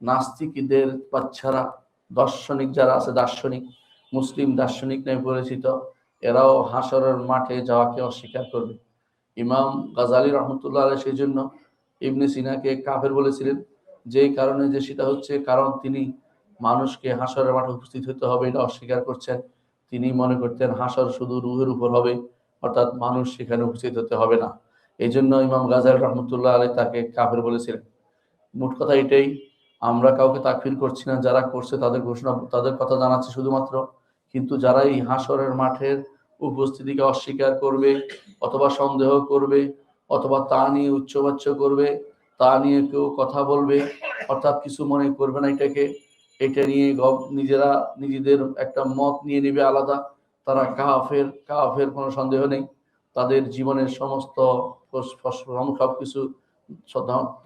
নাস্তিকদের বাচ্চারা, দার্শনিক যারা আছে, দার্শনিক, মুসলিম দার্শনিক নামে পরিচিত, এরাও হাসরের মাঠে যাওয়াকে অস্বীকার করবে। ইমাম গাজালি রহমতুল্লাহ আলাইহি সেই জন্য ইবনে সিনাকে কাফের বলেছিলেন, যেই কারণে, যে সেটা হচ্ছে কারণ তিনি মানুষকে হাসরের মাঠে উপস্থিত হতে হবে এটা অস্বীকার করছেন। তিনি মনে করতেন হাসর শুধু রূহের উপর হবে, অর্থাৎ মানুষ সেখানে উপস্থিত হতে হবে না। এই জন্য ইমাম গাজালি রহমতুল্লাহ আলাইহি তাকে কাফের বলেছিলেন। মোট কথা এটাই, আমরা কাউকে তাকফির করছি না, যারা করছে তাদের ঘোষণা, তাদের কথা জানাচ্ছি শুধুমাত্র। কিন্তু যারা এই হাসরের মাঠের উপস্থিতিকে অস্বীকার করবে অথবা সন্দেহ করবে অথবা তা নিয়ে উচ্চবাচ্য করবে, তা নিয়ে কেউ কথা বলবে, অর্থাৎ কিছু মনে করবে না এটাকে, এটা নিয়ে নিজেরা নিজেদের একটা মত নিয়ে নেবে আলাদা, তারা কাফের। কাফের কোনো সন্দেহ নেই। তাদের জীবনের সমস্ত সবকিছু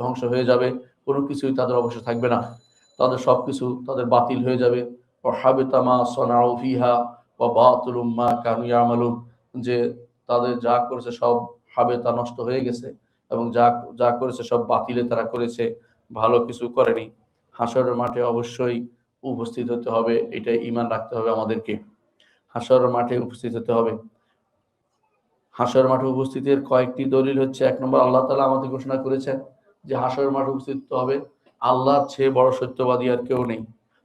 ধ্বংস হয়ে যাবে, কোনো কিছুই তাদের অবশ্য থাকবে না, তাদের সবকিছু তাদের বাতিল হয়ে যাবে। যে তাদের যা করেছে সব হাবেতা, নষ্ট হয়ে গেছে, এবং যা যা করেছে সব বাতিলে তারা করেছে, ভালো কিছু করেনি। হাসরের মাঠে অবশ্যই উপস্থিত হতে হবে, এটা ঈমান রাখতে হবে আমাদেরকে। হাসরের মাঠে উপস্থিত হতে হবে। হাসরের মাঠে উপস্থিতের কয়েকটি দলিল হচ্ছে, এক নম্বর, আল্লাহ তাআলা আমাদের ঘোষণা করেছেন যে হাসরের মাঠে উপস্থিত হতে হবে, আল্লাহর চেয়ে বড় সত্যবাদী আর কেউ নেই।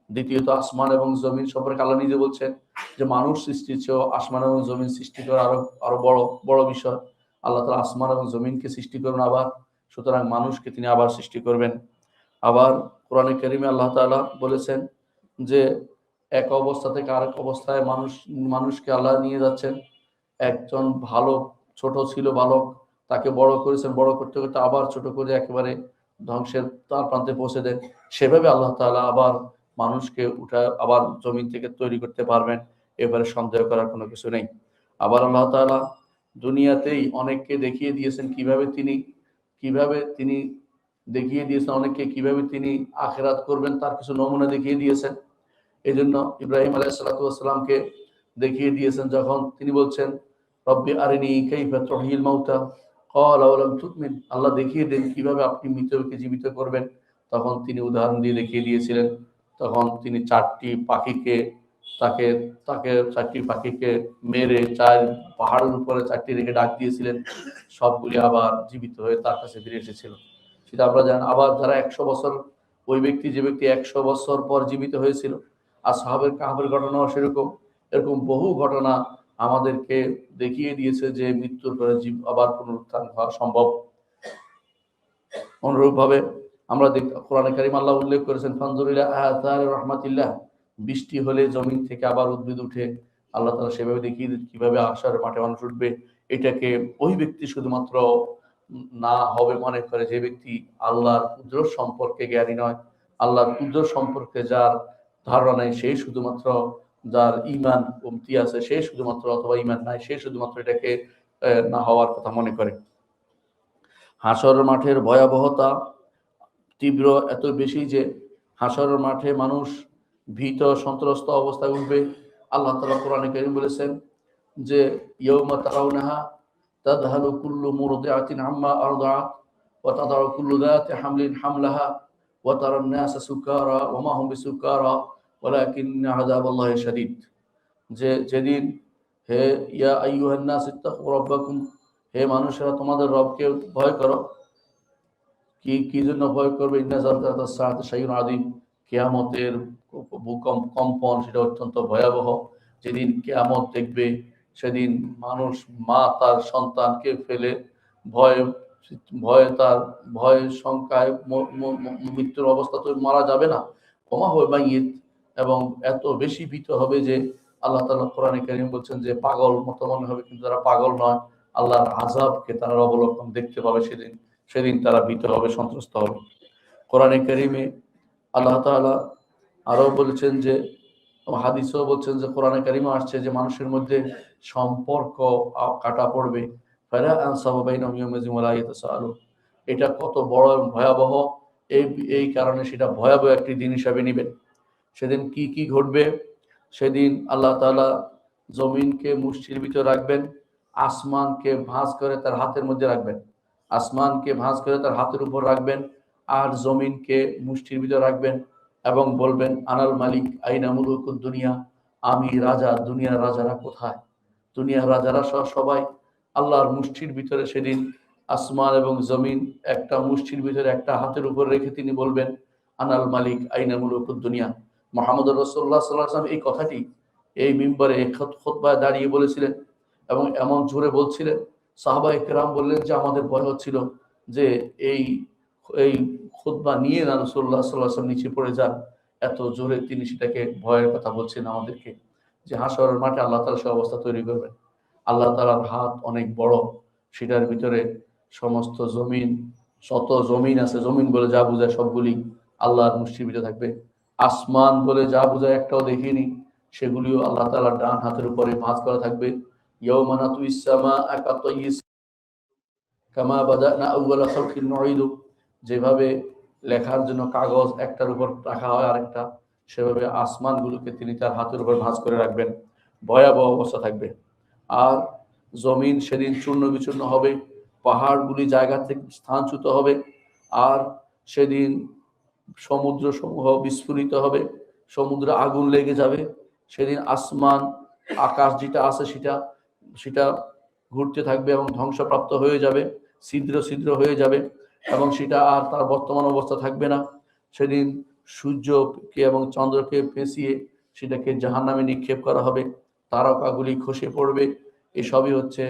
দ্বিতীয়ত, আসমান এবং জমিন সম্পর্কে আল্লাহ নিজে বলছেন যে মানুষ সৃষ্টির চেয়েও আসমান এবং জমিন সৃষ্টি করা আরো বড় বড় বিষয়। আল্লাহ তাআলা আসমান এবং জমিনকে সৃষ্টি করবেন আবার, সুতরাং মানুষকে তিনি আবার সৃষ্টি করবেন। আবার কোরআনে কারিমে আল্লাহ তাআলা বলেছেন যে এক অবস্থা থেকে আরেক অবস্থায় মানুষকে আল্লাহ নিয়ে যাচ্ছেন। একজন ভালো ছোট ছিল বালক, তাকে বড় করেছেন, বড় করতে করতে আবার ছোট করে একেবারে ধ্বংসের তার প্রান্তে পৌঁছে দেন। সেভাবে আল্লাহ তাআলা আবার মানুষকে আবার জমিন থেকে তৈরি করতে পারবেন, এবারে সন্দেহ করার কোনো কিছু নেই। আবার আল্লাহ তাআলা দুনিয়াতেই অনেককে দেখিয়ে দিয়েছেন কিভাবে তিনি দেখিয়ে দিয়েছেন অনেককে কিভাবে তিনি আখিরাত করবেন, তার কিছু নমুনা দেখিয়ে দিয়েছেন। এই জন্য ইব্রাহিম আলাইহিস সালাতু ওয়াস সালামকে দেখিয়ে দিয়েছেন, যখন তিনি বলছেন রব্বি আরিনি কাইফা তুহিল মাউতা ক্বালা ওয়া লাম তুমিন, আল্লাহ দেখিয়ে দেন কিভাবে আপনি মৃতকে জীবিত করবেন। তখন তিনি উদাহরণ দিয়ে দেখিয়ে দিয়েছিলেন। তখন তিনি তাকে চারটি পাখিকে মেরে পাহাড়ের উপরে চারটি রেখে ডাক দিয়েছিলেন, সবগুলি আবার জীবিত হয়ে তার কাছে ফিরে এসেছিল। সেটা আমরা জানি। আবার যারা 100 বছর, যে ব্যক্তি 100 বছর পর জীবিত হয়েছিল, আসহাবের কাহফের ঘটনাও সেরকম। এরকম বহু ঘটনা আমাদেরকে দেখিয়ে দিয়েছে যে মৃত্যুর পরে আবার পুনরুত্থান হওয়া সম্ভব। অনুরূপভাবে আমরা কোরআনে কারিম আল্লাহ উল্লেখ করেছেন ফানজুর ইলা আথারি রাহমাতিল্লাহ, বৃষ্টি হলে জমিন থেকে আবার উদ্ভিদ উঠে, আল্লাহ তাআলা সেভাবে দেখিয়ে দিন কিভাবে আশার মাঠে মানুষ উঠবে। এটাকে ওই ব্যক্তি শুধুমাত্র না হবে মনে করে যে ব্যক্তি আল্লাহর কুদরত সম্পর্কে জ্ঞানী নয়, আল্লাহর কুদরত সম্পর্কে যার ধারণা নেই, সেই শুধুমাত্র, যার ঈমান কমতি আছে সেই শুধুমাত্র, অথবা ঈমান নাই সেই শুধুমাত্র এটাকে না হওয়ার কথা মনে করে। হাসর মাঠের ভয়াবহতা তীব্র এত বেশি যে হাসর মাঠে মানুষ ভীত সন্ত্রস্ত অবস্থায় উঠবে। আল্লাহ তাআলা কোরআনে কারীম বলেছেন যে ইয়াউমা তারাউনাহা তাযহালু কুল্লু মুরদিআতিন আম্মা আরদাআত ওয়া তাদাউ কুল্লু যাতি হামলিন হামলাহা ওয়া তারান নাসা সুকারা ওয়া মা হুম বিসুকারা ওয়ালাকিন্না আযাবাল্লাহি শাদীদ। যে যেদিন, হে ইয়া আইয়ুহান নাস ইত্তাকু রাব্বাকুম, হে মানুষেরা তোমাদের রবকে ভয় করো। কি জন্য ভয় করবে? ইন্না যালজালাতাস সাআতি শাইউন আযীম, কিয়ামতের কম্পন সেটা অত্যন্ত ভয়াবহ। যেদিন কিয়ামত দেখবে সেদিন মানুষ মা তার সন্তানকে ফেলে ভয় ভয়ে তার ভয় শঙ্কায় মৃত্যুর অবস্থা তো মারা যাবে না, ক্ষমা হবে মাইয়িত, এবং এত বেশি ভীত হবে যে আল্লাহ তাআলা কোরআনে কারীম বলছেন যে পাগল মতো মনে হবে, কিন্তু তারা পাগল নয়, আল্লাহর আযাবকে তারা অবলোকন দেখতে পাবে সেদিন। সেদিন তারা ভীত হবে, সন্ত্রস্ত হবে। কোরআনে কারীমে আল্লাহ তাআলা আরো বলেছেন যে, হাদিসও বলছেন যে, কোরআনে কারীমে আসছে যে মানুষের মধ্যে সম্পর্ক কাটা পড়বে। ফালা আনসাবা বাইনাহুম ইয়াওমাইযিন ওয়ালা ইয়াতাসাআলুন। এটা কত বড় এবং ভয়াবহ, এই কারণে সেটা ভয়াবহ একটি দিন হিসাবে নেবেন। সেদিন কি কি ঘটবে? সেদিন আল্লাহ তাআলা জমিনকে মুষ্টির ভিতর রাখবেন, আসমানকে ভাঁজ করে তার হাতের মধ্যে রাখবেন, আসমানকে ভাঁজ করে তার হাতের উপর রাখবেন, আর জমিনকে মুষ্টির ভিতর রাখবেন, এবং বলবেন আনাল মালিক আইনা মুলুকুদ দুনিয়া, আমি রাজা, দুনিয়ার রাজারা কোথায়? দুনিয়ার রাজারা সবাই আল্লাহর মুষ্টির ভিতরে। সেদিন আসমান এবং জমিন একটা মুষ্টির ভিতরে একটা হাতের উপর রেখে তিনি বলবেন আনাল মালিক আইনা মুলুকুদ দুনিয়া। মুহাম্মদুর রাসূলুল্লাহ সাল্লাল্লাহু আলাইহি ওয়াসাল্লাম এই কথাটি এই মিম্বরে খুতবায় দাঁড়িয়ে বলেছিলেন, এবং এমন জোরে বলছিলেন, সাহাবায়ে কেরাম বললেন যে আমাদের ভয় হচ্ছিল যে এই এই খুতবা নিয়ে না রাসূলুল্লাহ সাল্লাল্লাহু আলাইহি ওয়াসাল্লাম নিচে পড়ে যান, এত জোরে তিনি সেটাকে ভয়ের কথা বলছেন আমাদেরকে, যে হাসরের মাঠে আল্লাহ তাআলা সে অবস্থা তৈরি করবেন। আল্লাহ তাআলার হাত অনেক বড়, সেটার ভিতরে সমস্ত জমিন, শত জমিন আছে, জমিন বলে যা বোঝায় সবগুলি আল্লাহর মুষ্টির ভিতরে থাকবে। আসমান বলে যা বোঝায় একটাও দেখিনি, সেগুলিও আল্লাহ তাআলার ডান হাতের উপরে ভাঁজ করা থাকবে। ইয়াউমা নাতুইস সামাআ কাতাইয়িস কামা বাদানা আউওয়ালা খালকিন নুঈদু, যেভাবে লেখার জন্য কাগজ একটার উপর রাখা হয় আরেকটা, সেভাবে আসমানগুলোকে তিনি তার হাতের উপর ভাঁজ করে রাখবেন। ভয়াবহ অবস্থা থাকবে। আর জমিন সেদিন চূর্ণ বিচূর্ণ হবে, পাহাড়গুলি জায়গা থেকে স্থানচ্যুত হবে, আর সেদিন সমুদ্র সমূহ বিস্ফোরিত হবে, সমুদ্রে আগুন লেগে যাবে। সেদিন আসমান, আকাশ যেটা আছে সেটা সেটা ঘুরতে থাকবে এবং ধ্বংসপ্রাপ্ত হয়ে যাবে, ছিদ্র ছিদ্র হয়ে যাবে, এবং সেটা আর তার বর্তমান অবস্থা থাকবে না। সেদিন সূর্যকে এবং চন্দ্রকে পেঁচিয়ে সেটাকে জাহান্নামে নিক্ষেপ করা হবে, তারকাগুলি খসে পড়বে। এসবই হচ্ছে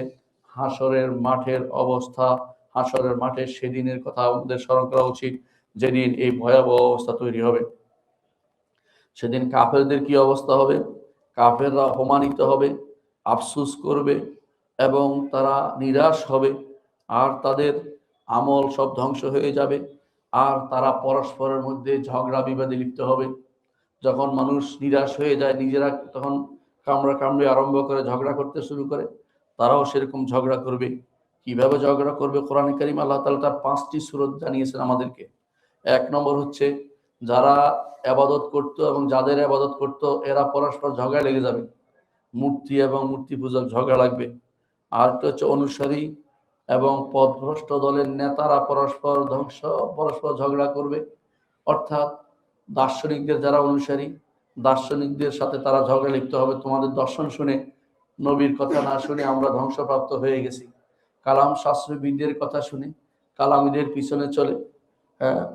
হাসরের মাঠের অবস্থা। হাসরের মাঠে সেদিনের কথা আমাদের স্মরণ করা উচিত, যেদিন এই ভয়াবহ অবস্থা তৈরি হবে। সেদিন কাফেরদের কি অবস্থা হবে? কাফেররা অপমানিত হবে, আফসুস করবে, এবং তারা নিরাশ হবে, আর তাদের আমল সব ধ্বংস হয়ে যাবে, আর তারা পরস্পরের মধ্যে ঝগড়া বিবাদে লিপ্ত হবে। যখন মানুষ নিরাশ হয়ে যায়, নিজেরা তখন কামড়া কামড়ি আরম্ভ করে ঝগড়া করতে শুরু করে, তারাও সেরকম ঝগড়া করবে। কিভাবে ঝগড়া করবে? কোরআনে কারীম আল্লাহ তাআলা তার 5টি সূরত জানিয়েছেন আমাদেরকে। এক নম্বর হচ্ছে, যারা আবাদত করত এবং যাদের আবাদত করত এরা পরস্পর ঝগড়ায় লেগে যাবে, মূর্তি এবং মূর্তি পূজক ঝগড়া লাগবে। আর একটা হচ্ছে অনুসারী এবং পথভ্রষ্ট দলের নেতারা পরস্পর ঝগড়া করবে। অর্থাৎ দার্শনিকদের যারা অনুসারী, দার্শনিকদের সাথে তারা ঝগড়া লিপ্ত হবে, তোমাদের দর্শন শুনে, নবীর কথা না শুনে আমরা ধ্বংসপ্রাপ্ত হয়ে গেছি। কালাম শাস্ত্রবিদদের কথা শুনে কালামীদের পিছনে চলে।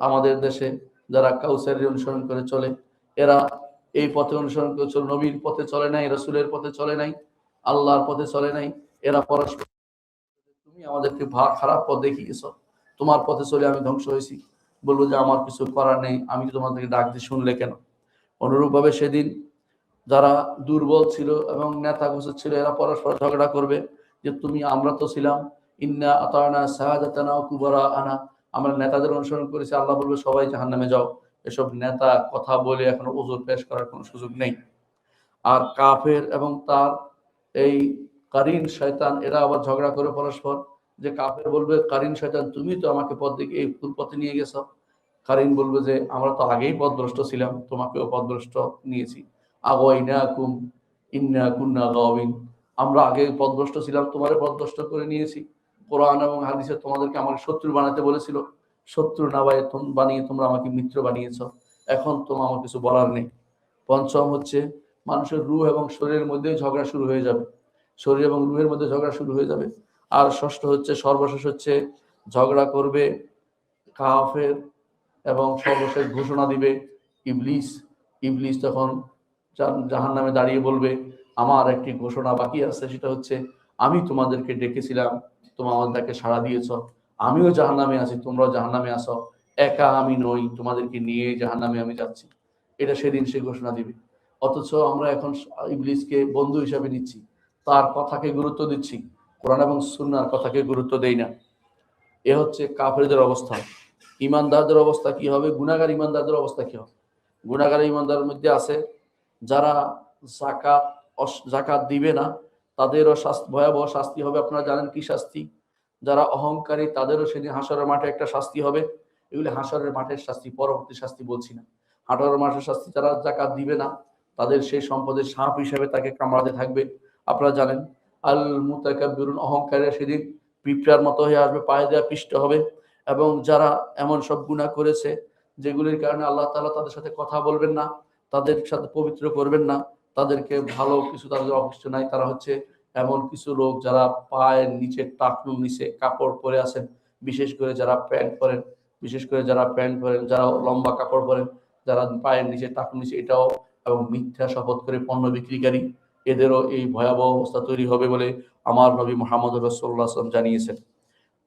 আমাদের দেশে যারা কাউসারের অনুসরণ করে চলে, এরা এই পথে অনুসরণ করে চলে, নবীর পথে চলে নাই, রাসূলের পথে চলে নাই, আল্লাহর পথে চলে নাই। এরা পরস্পর, তুমি আমাদেরকে খারাপ পথ দেখিয়েছ, তোমার পথে চলে আমি ধ্বংস হয়েছি। বলবো যে আমার কিছু করার নেই, আমি তো তোমাদেরকে ডাক দিয়ে শুনলে কেন। অনুরূপভাবে সেদিন যারা দুর্বল ছিল এবং নেতা ঘোষক ছিল এরা পরস্পর ঝগড়া করবে যে তুমি আমরা তো ছিলাম ইন্না আতানা সাহাদাতানা কুবারা আনা, আমরা নেতাদের অনুসরণ করেছি, আল্লাহ বলবে সবাই জাহান্নামে যাও। এসব নেতা কথা বলে এখন ওজোর পেশ করার কোনো সুযোগ নেই। আর কাফের এবং তার এই কারিন শয়তান এরা আবার ঝগড়া করে পরস্পর, যে কাফের বলবে কারিন শয়তান তুমি তো আমাকে পথ দিকে এই ভুল পথে নিয়ে গেছো। কারিন বলবে যে আমরা তো আগেই পথভ্রষ্ট ছিলাম, তোমাকেও পথভ্রষ্ট নিয়েছি। আগাইনাকুম ইন্না কুন্না গাওয়িন, আমরা আগে পথভ্রষ্ট ছিলাম, তোমারে পথভ্রষ্ট করে নিয়েছি। কোরআন এবং হাদিসে তোমাদেরকে আমাকে শত্রু বানাতে বলেছিল, শত্রু না বানিয়ে তোমরা আমাকে মিত্র বানিয়েছো, এখন তোমার আমার কিছু বলার নেই। পঞ্চম হচ্ছে মানুষের রূহ এবং শরীরের মধ্যে ঝগড়া শুরু হয়ে যাবে, শরীর এবং রূহের মধ্যে ঝগড়া শুরু হয়ে যাবে। আর ষষ্ঠ হচ্ছে সর্বশেষ হচ্ছে ঝগড়া করবে কাফের এবং সর্বশেষ ঘোষণা দিবে ইবলিস। ইবলিস তখন জাহান্নামে দাঁড়িয়ে বলবে আমার একটি ঘোষণা বাকি আছে, সেটা হচ্ছে আমি তোমাদেরকে ডেকেছিলাম, তোমরা আমাদেরকে সাড়া দিয়েছ, আমিও জাহান্নামে আছি, তোমরাও জাহান্নামে আসো, একা আমি নই, তোমাদেরকে নিয়ে জাহান্নামে আমি যাচ্ছি। এটা সেদিন সে ঘোষণা দিবে। অথচ আমরা এখন ইবলিসকে বন্ধু হিসাবে নিচ্ছি, তার কথাকে গুরুত্ব দিচ্ছি, কোরআন এবং সুন্নাহর কথাকে গুরুত্ব দেই না। এ হচ্ছে কাফেরদের অবস্থা। ইমানদারদের অবস্থা কি হবে? গুনাহগার ইমানদারদের অবস্থা কি হবে? গুনাহগার ইমানদারের মধ্যে আছে যারা জাকাত দিবে না, তাদেরও ভয়াবহ শাস্তি হবে। আপনারা জানেন কি শাস্তি? যারা অহংকারী তাদেরও সেদিন হাসরের মাঠে একটা শাস্তি হবে। এগুলি হাসরের মাঠের শাস্তি, পরবর্তী শাস্তি বলছি না। হাসরের মাঠের শাস্তি, যারা জাকাত দিবে না তাদের সেই সম্পদের সাপ হিসেবে তাকে কামড়াতে থাকবে। আপনারা জানেন আল মুতাকাব্বিরুন, অহংকারীরা সেদিন পিঁপড়ার মতো হয়ে আসবে, পায়ে দেওয়া পিষ্ট হবে। এবং যারা এমন সব গুনাহ করেছে যেগুলির কারণে আল্লাহ তাআলা তাদের সাথে কথা বলবেন না, তাদের সাথে পবিত্র করবেন না, তাদেরকে ভালো কিছু তাদের অবশিষ্ট নাই, তারা হচ্ছে এমন কিছু লোক যারা পায়ের নিচে টাকনুর নিচে কাপড় পরে আছেন, বিশেষ করে যারা প্যান্ট পরেন, যারা লম্বা কাপড় পরেন, যারা পায়ের নিচে টাকনুর নিচে, এটাও, এবং মিথ্যা শপথ করে পণ্য বিক্রিকারী, এদেরও এই ভয়াবহ অবস্থা তৈরি হবে বলে আমার নবী মুহাম্মদ রাসূলুল্লাহ সাল্লাল্লাহু আলাইহি ওয়াসাল্লাম জানিয়েছেন।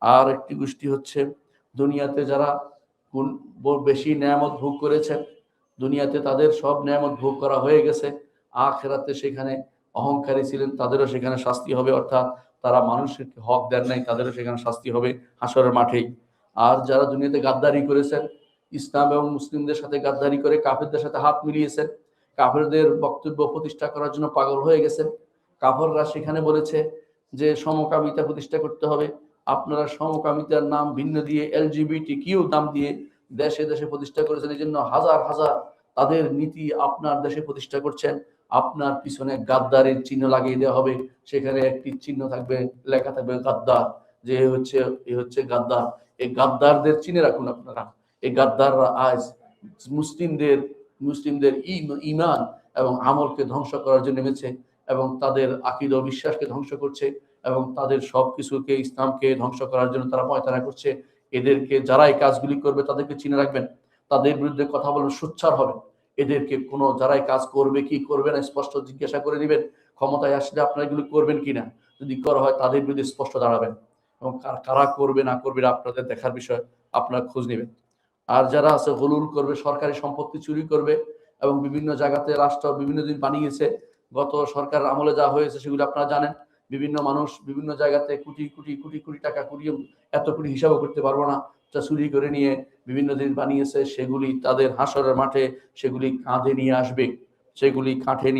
আর একটি গোষ্ঠী হচ্ছে দুনিয়াতে যারা বেশি নেয়ামত ভোগ করেছেন, দুনিয়াতে তাদের সব নেয়ামত ভোগ করা হয়ে গেছে, আখিরাতে সেখানে অহংকারী ছিলেন, তাদেরও সেখানে শাস্তি হবে। অর্থাৎ তারা মানুষের হক দেন নাই, তাদেরও সেখানে শাস্তি হবে হাসরের মাঠেই। আর যারা দুনিয়াতে গাদ্দারি করেছেন, ইসলাম এবং মুসলিমদের সাথে গাদ্দারি করে কাফেরদের সাথে হাত মিলিয়েছেন, কাফেরদের বক্তব্য প্রতিষ্ঠা করার জন্য পাগল হয়ে গেছেন। কাফেররা সেখানে বলেছে যে সমকামিতা প্রতিষ্ঠা করতে হবে, আপনারা সমকামিতার নাম ভিন্ন দিয়ে এলজিবিটি কিউ নাম দিয়ে দেশে দেশে প্রতিষ্ঠা করেছেন, এই জন্য হাজার হাজার তাদের নীতি আপনার দেশে প্রতিষ্ঠা করছেন। আপনার পিছনে গাদ্দারের চিহ্ন লাগিয়ে দেওয়া হবে, সেখানে একটি চিহ্ন থাকবে, লেখা থাকবে গাদ্দার, যে এ হচ্ছে গাদ্দার। এই গাদ্দারদের চিনে রাখুন আপনারা। এই গাদ্দাররা আজ মুসলিমদের মুসলিমদের ঈমান এবং আমলকে ধ্বংস করার জন্য নেমেছে, এবং তাদের আকীদা ও বিশ্বাসকে ধ্বংস করছে, এবং তাদের সবকিছুকে ইসলামকে ধ্বংস করার জন্য তারা পয়তারা করছে। এদেরকে যারা এই কাজগুলি করবে তাদেরকে চিনে রাখবেন, তাদের বিরুদ্ধে কথা বলবেন, সোচ্চার হবেন। এদেরকে কোনো যারাই কাজ করবে কি করবে না স্পষ্ট জিজ্ঞাসা করে দিবেন, ক্ষমতায় আসলে আপনারা এগুলো করবেন কিনা, যদি করা হয় তাদের বিরুদ্ধে স্পষ্ট দাঁড়াবেন, এবং কারা করবে না করবে আপনাদের দেখার বিষয়, আপনারা খোঁজ নেবেন। আর যারা আছে গলুল করবে, সরকারি সম্পত্তি চুরি করবে, এবং বিভিন্ন জায়গাতে রাষ্ট্র বিভিন্ন দিন বানিয়েছে, গত সরকার আমলে যা হয়েছে সেগুলো আপনারা জানেন। বিভিন্ন মানুষ বিভিন্ন জায়গাতে কোটি কোটি কোটি কোটি টাকা কুড়িয়ে, এত কোটি হিসাবও করতে পারবো না, তা চুরি করে নিয়ে বিভিন্ন দিন বানিয়েছে, সেগুলি তাদের হাসরের মাঠে সেগুলি কাঁধে নিয়ে আসবে, সেগুলি কাঁধে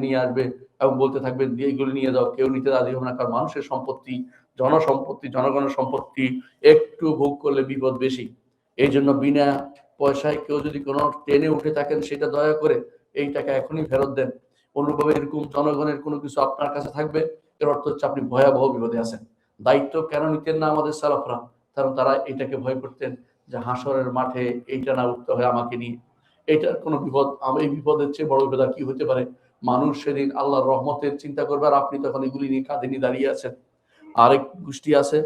নিয়ে আসবে, এবং বলতে থাকবেন এইগুলি নিয়ে যাও, কেউ নিতে রাজি হবে না, কারণ মানুষের সম্পত্তি, জনসম্পত্তি, জনগণের সম্পত্তি একটু ভোগ করলে বিপদ বেশি। এই জন্য বিনা পয়সায় কেউ যদি কোনো ট্রেনে উঠে থাকেন, সেটা দয়া করে এই টাকা এখনই ফেরত দেন। অনুরূপভাবে এরকম জনগণের কোনো কিছু আপনার কাছে থাকবে, এর অর্থ হচ্ছে আপনি ভয়াবহ বিপদে আছেন। দায়িত্ব কেন নিতেন না আমাদের সালাফরা? কারণ তারা এটাকে ভয় করতেন যে হাসরের মাঠে এইটা না উঠতে হয় আমাকে নিয়ে, এইটার কোনো বিপদ, এই বিপদের চেয়ে বড় বিপদ আর কি হতে পারে? মানুষ সেদিন আল্লাহর রহমতের চিন্তা করবে, আর আপনি তখন এগুলি নিয়ে কাঁধে নিয়ে দাঁড়িয়ে আছেন। আরেক গোষ্ঠী আছে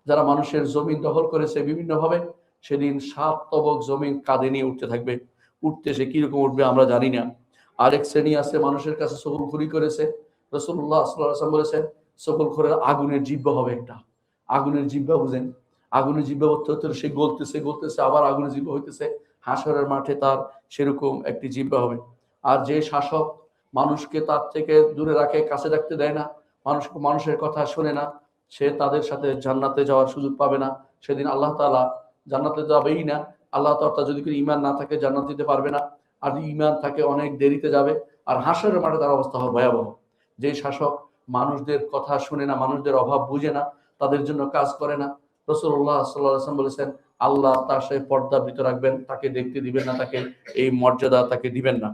যারা মানুষের জমিন দখল করেছে বিভিন্ন ভাবে, সেদিন 7 তবক জমিন কাঁধে নিয়ে উঠতে থাকবে, উঠতে সে কিরকম উঠবে আমরা জানি না। আরেক শ্রেণী আছে মানুষের কাছে সবলখুরি করেছে, রাসূলুল্লাহ সাল্লাল্লাহু আলাইহি ওয়াসাল্লাম বলেছেন সবলখোরের আগুনের জিহ্বা হবে একটা, আগুনের জিহ্বা বুঝেন, আগুনে জিব্বা হতে হতে সে গলতেছে গলতেছে, আবার আগুনে জিব্বা হইতেছে। হাসরের মাঠে তার সেরকম একটি জিব্বা হবে। আর যে শাসক মানুষকে তার থেকে দূরে রাখে, কাছে রাখতে দেয় না, মানুষের কথা শোনে না, সে তাদের সাথে জান্নাতে যাওয়ার সুযোগ পাবে না। সেদিন আল্লাহ তাআলা জান্নাতে যাবেই না। আল্লাহ তাআলা যদি কোনো ঈমান না থাকে জান্নাত দিতে পারবে না, আর যদি ঈমান থাকে অনেক দেরিতে যাবে। আর হাসরের মাঠে তার অবস্থা হবে ভয়াবহ। যে শাসক মানুষদের কথা শুনে না, মানুষদের অভাব বুঝে না, তাদের জন্য কাজ করে না, রাসূলুল্লাহ সাল্লাল্লাহু আলাইহি ওয়াসাল্লাম বলেছেন আল্লাহ তার সাথে পর্দাবৃত রাখবেন, তাকে দেখতে দিবেন না, তাকে এই মর্যাদা তাকে দিবেন না।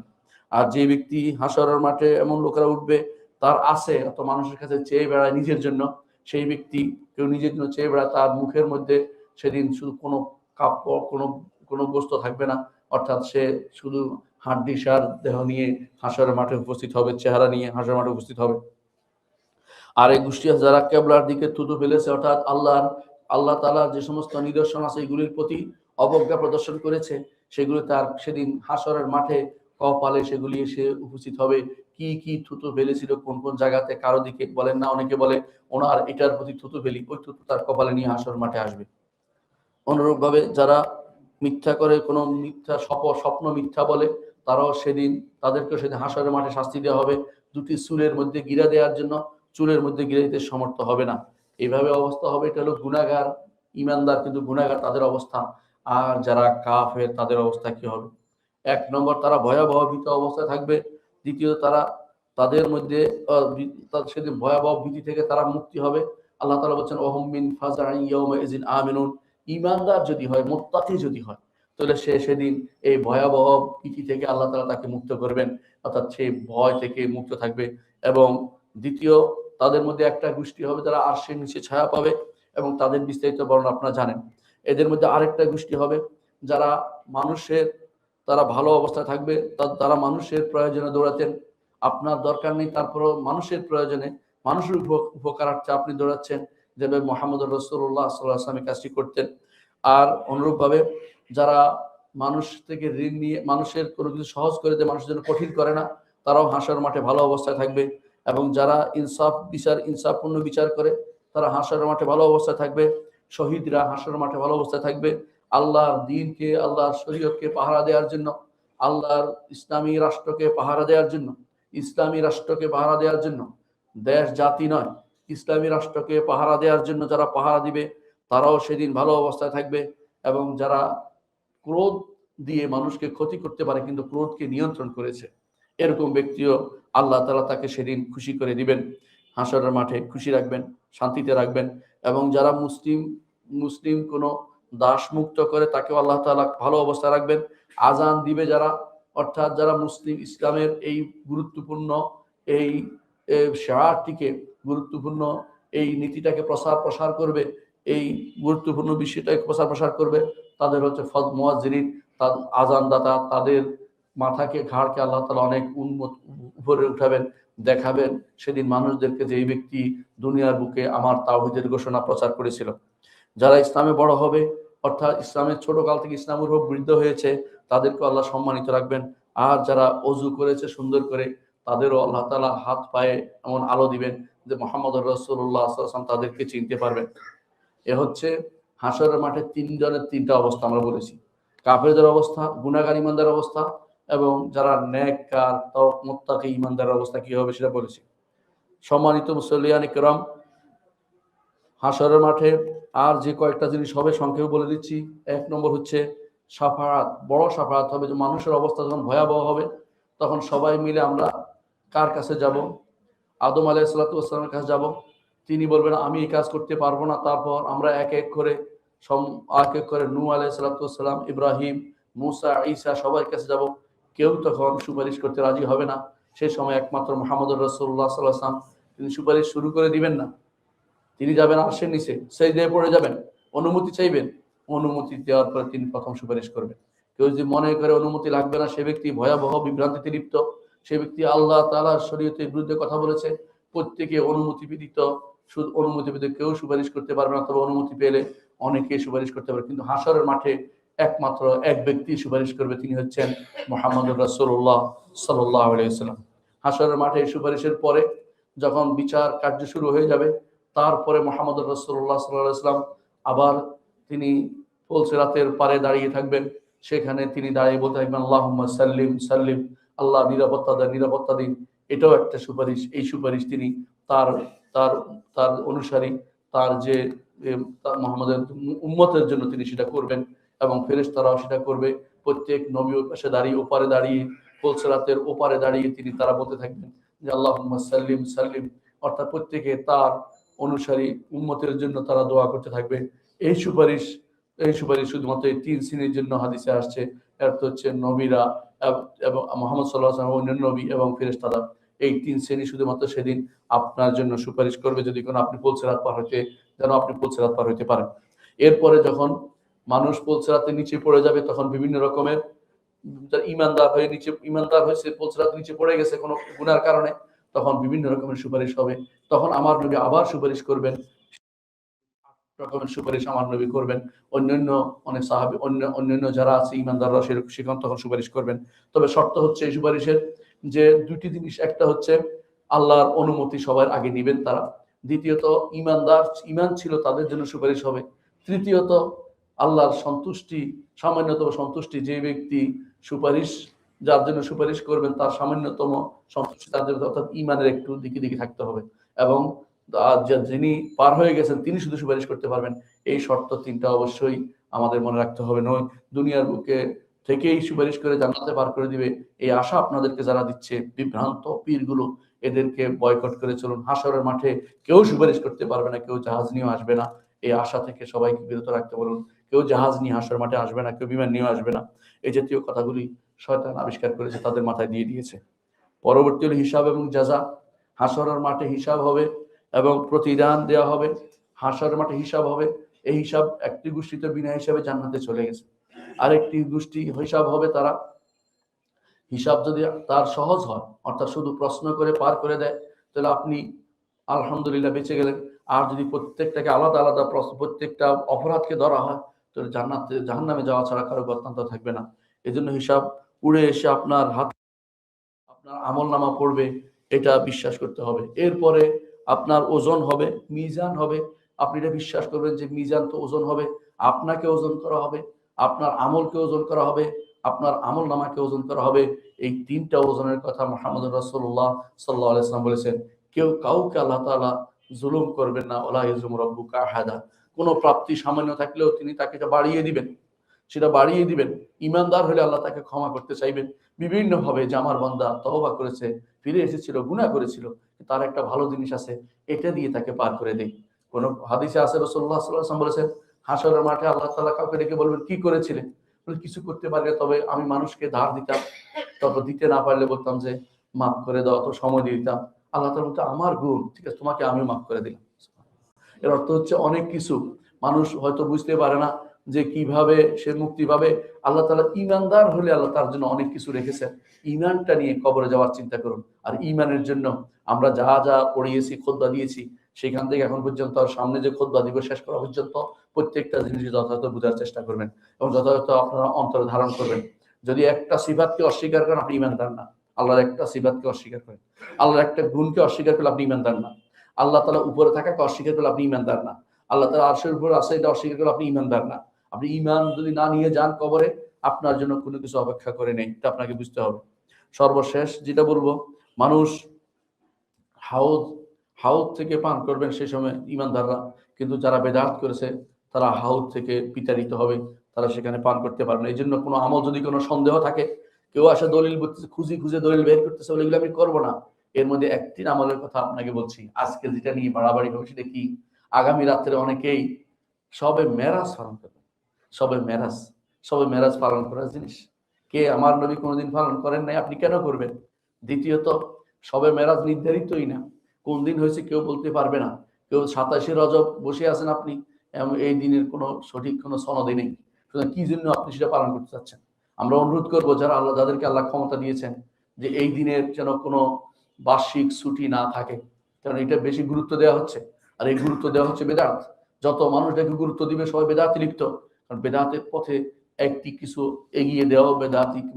আর যে ব্যক্তি হাসরের মাঠে এমন লোকেরা উঠবে তার আছে অত মানুষের কাছে চেয়ে বেড়ায় নিজের জন্য, সেই ব্যক্তি কেউ নিজের জন্য চেয়ে বেড়ায়, তার মুখের মধ্যে সেদিন শুধু কোনো কাপড় কোনো বস্তু থাকবে না, অর্থাৎ সে শুধু হাড্ডি সার দেহ নিয়ে হাসরের মাঠে উপস্থিত হবে, চেহারা নিয়ে হাসরের মাঠে উপস্থিত হবে। আর এই গোষ্ঠী যারা কেবলার দিকে থুতু ফেলেছে, অর্থাৎ আল্লাহ তাআলার যে সমস্ত নিদর্শন আছে এগুলির প্রতি অবজ্ঞা প্রদর্শন করেছে, সেগুলি তার সেদিন হাসরের মাঠে কপালে সেগুলি এসে উপস্থিত হবে। কি কি থুতু ফেলেছিল, কোন কোন জায়গাতে, কারো দিকে বলেন না, অনেকে বলে ওনার এটার প্রতি থুতু ফেলি, ওই থুতু তার কপালে নিয়ে হাসরের মাঠে আসবে। অনুরূপ ভাবে যারা মিথ্যা করে, কোনো মিথ্যা স্বপ্ন মিথ্যা বলে, তারাও সেদিন তাদেরকে সেদিন হাসরের মাঠে শাস্তি দেওয়া হবে। দুটি চুলের মধ্যে গিরা দেওয়ার জন্য চুলের মধ্যে গিরা দিতে সমর্থ হবে না। এইভাবে অবস্থা হবে। এটা হলো গুনাহগার। ইমানদার কিন্তু গুনাহগার তাদের অবস্থা। আর যারা কাফের তাদের অবস্থা কি হবে? এক নম্বর, তারা ভয়াবহ ভীত অবস্থায় থাকবে। দ্বিতীয়, তাদের মধ্যে সেদিন ভয়াবহ ভীতি থেকে তারা মুক্তি হবে। আল্লাহ তাআলা বলছেন ওহুম মিন ফাজাইন ইয়াউমাইযিন আমিনুন। ঈমানদার যদি হয়, মুত্তাকি যদি হয়, তাহলে সে সেদিন এই ভয়াবহ ভীতি থেকে আল্লাহ তাআলা তাকে মুক্ত করবেন, অর্থাৎ সেই ভয় থেকে মুক্ত থাকবে। এবং দ্বিতীয়, তাদের মধ্যে একটা গোষ্ঠী হবে যারা আরশের নিচে ছায়া পাবে, এবং তাদের বিস্তারিত বর্ণনা আপনারা জানেন। এদের মধ্যে আরেকটা গোষ্ঠী হবে যারা তারা ভালো অবস্থায় থাকবে, তারা মানুষের প্রয়োজনে দৌড়াতেন। আপনার দরকার নেই, তারপরও মানুষের প্রয়োজনে, মানুষের উপকারার্থে আপনি দৌড়াচ্ছেন, যেভাবে মুহাম্মদুর রাসূলুল্লাহ সাল্লাল্লাহু আলাইহি ওয়াসাল্লাম কাজটি করতেন। আর অনুরূপভাবে যারা মানুষ থেকে ঋণ নিয়ে মানুষের কোনো কিছু সহজ করে দেয়, মানুষের জন্য কঠিন করে না, তারাও হাসরের মাঠে ভালো অবস্থায় থাকবে। এবং যারা ইনসাফপূর্ণ বিচার করে, তারা হাসরের মাঠে ভালো অবস্থায় থাকবে। শহীদরা হাসরের মাঠে ভালো অবস্থায় থাকবে। আল্লাহর দ্বীনকে, আল্লাহর শরীয়তকে পাহারা দেওয়ার জন্য, আল্লাহর ইসলামী রাষ্ট্রকে পাহারা দেওয়ার জন্য, ইসলামী রাষ্ট্রকে পাহারা দেওয়ার জন্য, দেশ জাতি নয়, ইসলামী রাষ্ট্রকে পাহারা দেওয়ার জন্য যারা পাহারা দিবে, তারাও সেদিন ভালো অবস্থায় থাকবে। এবং যারা ক্রোধ দিয়ে মানুষকে ক্ষতি করতে পারে কিন্তু ক্রোধকে নিয়ন্ত্রণ করেছে, এরকম ব্যক্তিও আল্লাহ তাআলা তাকে সেদিন খুশি করে দিবেন, হাসরের মাঠে খুশি রাখবেন, শান্তিতে রাখবেন। এবং যারা মুসলিম কোনো দাস মুক্ত করে, তাকেও আল্লাহ তাআলা ভালো অবস্থায় রাখবেন। আজান দিবে যারা, অর্থাৎ যারা মুসলিম ইসলামের এই গুরুত্বপূর্ণ এই শেয়ারটিকে, গুরুত্বপূর্ণ এই নীতিটাকে প্রসার করবে, এই গুরুত্বপূর্ণ বিষয়টাকে প্রসার করবে, তাদের হচ্ছে মুয়াজ্জিরিন, আজানদাতা। তাদের ঘাড়কে আল্লাহ তাআলা অনেক উপরে উঠাবেন, দেখাবেন সেদিন মানুষদেরকে যে এই ব্যক্তি দুনিয়ার বুকে আমার তাওহীদের ঘোষণা প্রচার করেছিল। যারা ইসলামে বড় হবে, অর্থাৎ ইসলামের ছোট কাল থেকে ইসলামের উপর বৃদ্ধ হয়েছে, তাদেরকে আল্লাহ সম্মানিত রাখবেন। আর যারা অজু করেছে সুন্দর করে, তাদেরও আল্লাহ তাআলা হাত পায়ে এমন আলো দিবেন যে মুহাম্মদুর রাসূলুল্লাহ সাল্লাল্লাহু আলাইহি ওয়াসাল্লাম তাদেরকে চিনতে পারবেন। এ হচ্ছে হাসরের মাঠে তিনজনের তিনটা অবস্থা আমরা বলেছি। কাফেরদের অবস্থা, গুনাহগার ইমানদার অবস্থা, এবং যারা নেককার মুত্তাকি ইমানদারের অবস্থা কি হবে সেটা বলেছি। সম্মানিত মুসল্লিয়ানে কেরাম, হাসরের মাঠে আর যে কয়েকটা জিনিস হবে সংক্ষেপে বলে দিচ্ছি। এক নম্বর হচ্ছে শাফাআত, বড় শাফাআত হবে। যে মানুষের অবস্থা যখন ভয়াবহ হবে, তখন সবাই মিলে আমরা কার কাছে যাব? আদম আলাইহিস সালাতু ওয়াস সালামের কাছে যাব। তিনি বলবেন আমি এই কাজ করতে পারবো না। তারপর আমরা এক এক করে নূহ আলাইহিস সালাতু ওয়াস সালাম, ইব্রাহিম, মুসা, ঈসা সবার কাছে যাব। কেউ তখন সুপারিশ করতে রাজি হবে না। সেই সময় একমাত্র মুহাম্মদুর রাসূলুল্লাহ সাল্লাল্লাহু আলাইহি ওয়াসাল্লাম তিনি সুপারিশ শুরু করে দিবেন না। তিনি যাবেন আরশের নিচে, সিজদায় পড়ে যাবেন, অনুমতি চাইবেন। অনুমতি দেওয়ার পরে তিনি প্রথম সুপারিশ করবেন। কেউ যদি মনে করে অনুমতি লাগবে না, সে ব্যক্তি ভয়াবহ বিভ্রান্তিতে লিপ্ত। সে ব্যক্তি আল্লাহ তাআলার শরীয়তের বিরুদ্ধে কথা বলেছে। প্রত্যেকে অনুমতি ব্যতীত, শুধু অনুমতি পেতে কেউ সুপারিশ করতে পারবে না, তবে অনুমতি পেলে অনেকে সুপারিশ করতে পারবে। কিন্তু হাসরের মাঠে একমাত্র এক ব্যক্তি সুপারিশ করবে, তিনি হচ্ছেন মুহাম্মদুর রাসূলুল্লাহ সাল্লাল্লাহু আলাইহি ওয়াসাল্লাম। হাসরের মাঠে এই সুপারিশের পরে যখন বিচার কার্য শুরু হয়ে যাবে, তারপরে মুহাম্মদুর রাসূলুল্লাহ সাল্লাল্লাহু আলাইহি ওয়াসাল্লাম আবার তিনি পুলসিরাতের পারে দাঁড়িয়ে থাকবেন। সেখানে তিনি দাঁড়িয়ে বলতে থাকবেন আল্লাহুম্মা সাল্লিম সাল্লিম, আল্লাহ নিরাপত্তা দেন, নিরাপত্তা দিন। এটাও একটা সুপারিশ। এই সুপারিশ তিনি তার তার তার অনুসারী, তার যে মুহাম্মদের উম্মতের জন্য তিনি সেটা করবেন এবং ফেরেশতারাও সেটা করবে। প্রত্যেক নবী ওর পাশে দাঁড়িয়ে, ওপারে দাঁড়িয়ে, পুলসিরাতের ওপারে দাঁড়িয়ে তিনি তারা বলতে থাকবেন যে আল্লাহুম্মা সাল্লিম সাল্লিম, অর্থাৎ প্রত্যেকে তার অনুসারী উম্মতের জন্য তারা দোয়া করতে থাকবে। এই সুপারিশ শুধুমাত্র এই 3 শ্রেণীর জন্য হাদিসে আসছে। একটা হচ্ছে নবীরা এবং মুহাম্মদ সাল্লাল্লাহু আলাইহি ওয়াসাল্লাম, অন্যান্য নবী এবং ফেরেশতারা। এই 3 শ্রেণী শুধুমাত্র সেদিন আপনার জন্য সুপারিশ করবে যদি কোনো আপনি পুলসিরাত পার হইতে, যেন আপনি পুলসিরাত পার হইতে পারেন। এরপরে যখন মানুষ পুলসিরাতের নিচে পড়ে যাবে, তখন বিভিন্ন রকমের ইমানদার হয়েছে পুলসিরাত নিচে পড়ে গেছে কোনো গুনার কারণে, তখন বিভিন্ন রকমের সুপারিশ হবে। তখন আমার নবী আবার সুপারিশ করবেন, রকমের সুপারিশ আমার নবী করবেন। অন্যান্য অনেক সাহাবী, অন্যান্য যারা আছে ইমানদাররা সেখানে তখন সুপারিশ করবেন। তবে শর্ত হচ্ছে এই সুপারিশের যে দুটি জিনিস, একটা হচ্ছে আল্লাহর অনুমতি সবার আগে নেবেন তারা, দ্বিতীয়ত ইমান ছিল তাদের জন্য সুপারিশ হবে, তৃতীয়ত আল্লাহর সন্তুষ্টি, সামান্যতম সন্তুষ্টি, যে ব্যক্তি সুপারিশ যার জন্য সুপারিশ করবেন তার সামান্যতম সন্তুষ্টি তার জন্য, অর্থাৎ ইমানের একটু দিকে দিকে থাকতে হবে এবং যিনি পার হয়ে গেছেন তিনি শুধু সুপারিশ করতে পারবেন। এই শর্ত 3টা অবশ্যই আমাদের মনে রাখতে হবে। নয় দুনিয়ার বুকে থেকেই সুপারিশ করে জান্নাতে পার করে দিবে এই আশা আপনাদেরকে যারা দিচ্ছে, বিভ্রান্ত পীরগুলো, এদেরকে বয়কট করে চলুন। হাসরের মাঠে কেউ সুপারিশ করতে পারবে না, কেউ জাহাজ নিয়েও আসবে না। এই আশা থেকে সবাইকে বিরত রাখতে বলুন। কেউ জাহাজ নিয়ে হাসরের মাঠে আসবে না, কেউ বিমান নিয়েও আসবে না। এই জাতীয় কথাগুলি শয়তান আবিষ্কার করেছে, তাদের মাথায় দিয়ে দিয়েছে। পরবর্তী হলো হিসাব এবং জাযা। হাসরের মাঠে হিসাব হবে এবং প্রতিদান দেওয়া হবে। হাসরের মাঠে হিসাব হবে। এই হিসাব একটি গোষ্ঠী তো বিনা হিসাবে জান্নাতে চলে গেছে, আরেকটি গোষ্ঠী হিসাব হবে, তারা হিসাব যদি তার সহজ হয়, অর্থাৎ শুধু প্রশ্ন করে পার করে দেয়, তাহলে আপনি আলহামদুলিল্লাহ বেঁচে গেলেন। আর যদি প্রত্যেকটাকে আলাদা আলাদা প্রশ্ন, প্রত্যেকটা অপরাধকে ধরা হয়, তাহলে জাহান্নামে যাওয়া ছাড়া কারো গত্যন্তর থাকবে না। এজন্য হিসাব উড়ে এসে আপনার হাত, আপনার আমল নামা পড়বে, এটা বিশ্বাস করতে হবে। এরপরে আপনার ওজন হবে, মিজান হবে। আপনি এটা বিশ্বাস করবেন যে মিজান তো ওজন হবে, আপনাকে ওজন করা হবে, আপনার আমলকে ওজন করা হবে, আপনার আমল নামাকে ওজন করা হবে। এই 3টা ওজনের কথা মুহাম্মদ রাসূলুল্লাহ সাল্লাল্লাহু আলাইহি ওয়াসাল্লাম বলেছেন। কেউ কাউকে আল্লাহ তাআলা জুলুম করবেন না। ওয়ালা ইয়াজুমু রাব্বুকা আহাদা। কোনো প্রাপ্তি সামান্য থাকলেও তিনি তাকে বাড়িয়ে দিবেন, সেটা বাড়িয়ে দিবেন। ইমানদার হলে আল্লাহ তাকে ক্ষমা করতে চাইবেন বিভিন্ন ভাবে, যে আমার বান্দা তওবা করেছে, ফিরে এসেছিল, গুনাহ করেছিল, তার একটা ভালো জিনিস আছে, এটা দিয়ে তাকে পার করে দেই। কোন হাদিসে আছে রাসূলুল্লাহ সাল্লাল্লাহু আলাইহি ওয়াসাল্লাম বলেছেন, হাসরের মাঠে আল্লাহ তাআলা কাউকে ডেকে বলবেন, কি করেছিলেন? বলে কিছু করতে পারলে, তবে আমি মানুষকে ধার দিতাম, তবে দিতে না পারলে বলতাম যে মাফ করে দাও, তো সময় দিয়ে দিতাম। আল্লাহ তাআলা বলতে আমার গুণ, ঠিক আছে, তোমাকে আমি মাফ করে দিলাম। এর অর্থ হচ্ছে অনেক কিছু মানুষ হয়তো বুঝতে পারে না যে কিভাবে সে মুক্তি পাবে। আল্লাহ তাআলা ইমানদার হলে আল্লাহ তার জন্য অনেক কিছু রেখেছেন। ইমানটা নিয়ে কবরে যাওয়ার চিন্তা করুন। আর ইমানের জন্য আমরা যা যা পড়িয়েছি, খুতবা দিয়েছি, সেখান থেকে এখন পর্যন্ত আর সামনে যে খুতবা দিব শেষ করা পর্যন্ত প্রত্যেকটা জিনিস যথাযথ বোঝার চেষ্টা করবেন এবং যথাযথ আপনারা অন্তরে ধারণ করবেন। যদি একটা সিফাতকে অস্বীকার করেন, আপনি ইমানদার না। আল্লাহর একটা সিফাতকে অস্বীকার করেন, আল্লাহর একটা গুণকে অস্বীকার করলে আপনি ইমানদার না। আল্লাহ তাআলা উপরে থাকাকে অস্বীকার করলে আপনি ইমানদার না। আল্লাহ তাআলা আরশের উপর আছে এটা অস্বীকার করলে আপনি ইমানদার না। আপনি ইমান যদি না নিয়ে যান কবরে, আপনার জন্য কোনো কিছু অপেক্ষা করে নেই, এটা আপনাকে বুঝতে হবে। সর্বশেষ যেটা বলবো, মানুষ হাউদ হাউদ থেকে পান করবেন সেই সময় ইমানদাররা, কিন্তু যারা বেদাত করেছে তারা হাউদ থেকে বিতাড়িত হবে, তারা সেখানে পান করতে পারবে না। এই জন্য কোনো আমল যদি কোনো সন্দেহ থাকে, কেউ আসে দলিল খুঁজে দলিল বের করতেছে, বলে এগুলো আমি করবো না, এর মধ্যে একটি আমলের কথা আপনাকে বলছি আজকে, যেটা নিয়ে বাড়াবাড়ি হবে সেটা কি, আগামী রাত্রে অনেকেই সবে মেরাজ পালন করবে। সবে মেরাজ পালন করার জিনিস কে, আমার নবী কোনোদিন পালন করেন নাই, আপনি কেন করবেন? দ্বিতীয়ত, সবে মেরাজ নির্ধারিতই না, কোন দিন হয়েছে কেউ বলতে পারবে না। কেউ 27শে রজব বসে আছেন আপনি, এই দিনের কোনো সঠিক কোনো সনদে নেই। সুতরাং কি জন্য আপনি সেটা পালন করতে চাচ্ছেন? আমরা অনুরোধ করবো যাদেরকে আল্লাহ ক্ষমতা দিয়েছেন, যে এই দিনের যেন কোনো বার্ষিক ছুটি না থাকে, কারণ এটা বেশি গুরুত্ব দেওয়া হচ্ছে। আর এই গুরুত্ব দেওয়া হচ্ছে বেদাত। যত মানুষ এটাকে গুরুত্ব দিবে সবাই বেদাতে লিপ্ত, কারণ বেদাতের পথে একটি কিছু এগিয়ে দেওয়া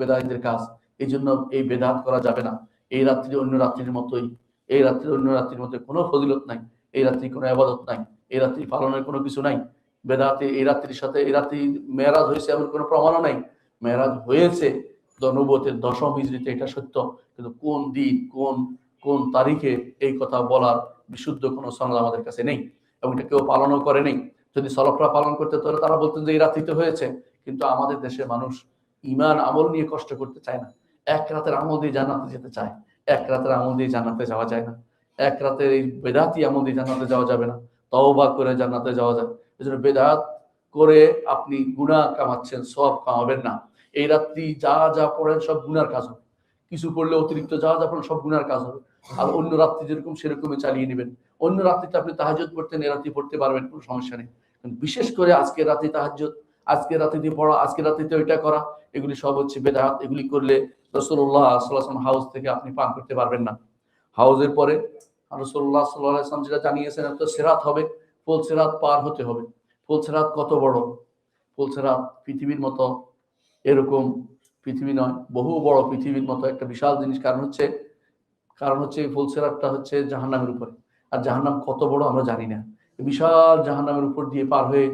বেদাতীদের কাজ। এই জন্য এই বেদাত করা যাবে না। এই রাত্রি অন্য রাত্রির মতোই, এই রাত্রি অন্য রাত্রির মতো কোনো ফজিলত নাই, এই রাত্রি কোনো আবাদত নাই, এই রাত্রি পালনের কোনো কিছু নাই। বেদাতে এই রাত্রির সাথে এই রাত্রি মেরাজ হয়েছে এমন কোনো প্রমাণও নাই। মেরাজ হয়েছে নবুয়তের 10ম হিজরিতে, এটা সত্য, কিন্তু কোন দিন কোন কোন তারিখে এই কথা বলার বিশুদ্ধ কোনো সনদ আমাদের কাছে নেই, এবং এটা কেউ পালনও করে নেই। যদি সলফরা পালন করতে তাহলে তারা বলতেন যে এই রাত্রিতে হয়েছে। কিন্তু আমাদের দেশের মানুষ ইমান আমল নিয়ে কষ্ট করতে চায় না। এক রাতের আমল দিয়ে জান্নাতে যেতে চায়, এক রাতের আমল দিয়ে জান্নাতে যাওয়া যায় না। এক রাতের এই বেদাতি আমল দিয়ে জান্নাতে যাওয়া যাবে না, তওবা করে জান্নাতে যাওয়া যায়। এই জন্য বেদাত করে আপনি গুনাহ কামাচ্ছেন, সওয়াব কামাবেন না। এই রাত্রি যা যা পড়েন সব গুনার কাজ হবে, কিছু পড়লে অতিরিক্ত যা যা পড়েন সব গুনার কাজ হবে। আর অন্য রাত্রি যেরকম সেরকমই চালিয়ে নেবেন। অন্য রাত্রিতে আপনি তাহাজ্জুদ পড়তেন, এ রাত্রি পড়তে পারবেন, কোনো সমস্যা নেই। বিশেষ করে আজকের রাতে তাহাজ্জুদ, আজকের রাত্রিতে পড়া, আজকের রাত্রিতে ওইটা করা, এগুলি সব হচ্ছে বেদাত। এগুলি করলে রাসূলুল্লাহ সাল্লাল্লাহু আলাইহি ওয়াসাল্লাম হাউজ থেকে আপনি পান করতে পারবেন না। হাউজের পরে রাসূলুল্লাহ সাল্লাল্লাহু আলাইহি ওয়াসাল্লাম যেটা জানিয়েছেন, তো সিরাত হবে, ফুল সিরাত পার হতে হবে। ফুল সিরাত কত বড়! ফুল সিরাত পৃথিবীর মতো এরকম পৃথিবী নয়, বহু বড় পৃথিবীর মতো একটা বিশাল জিনিস। কারণ হচ্ছে এই ফুল সিরাতটা হচ্ছে জাহান্নামের উপরে। আর জাহান্নাম কত বড় আমরা জানি না। বিশাল জাহান্নামের উপর দিয়ে পার হয়ে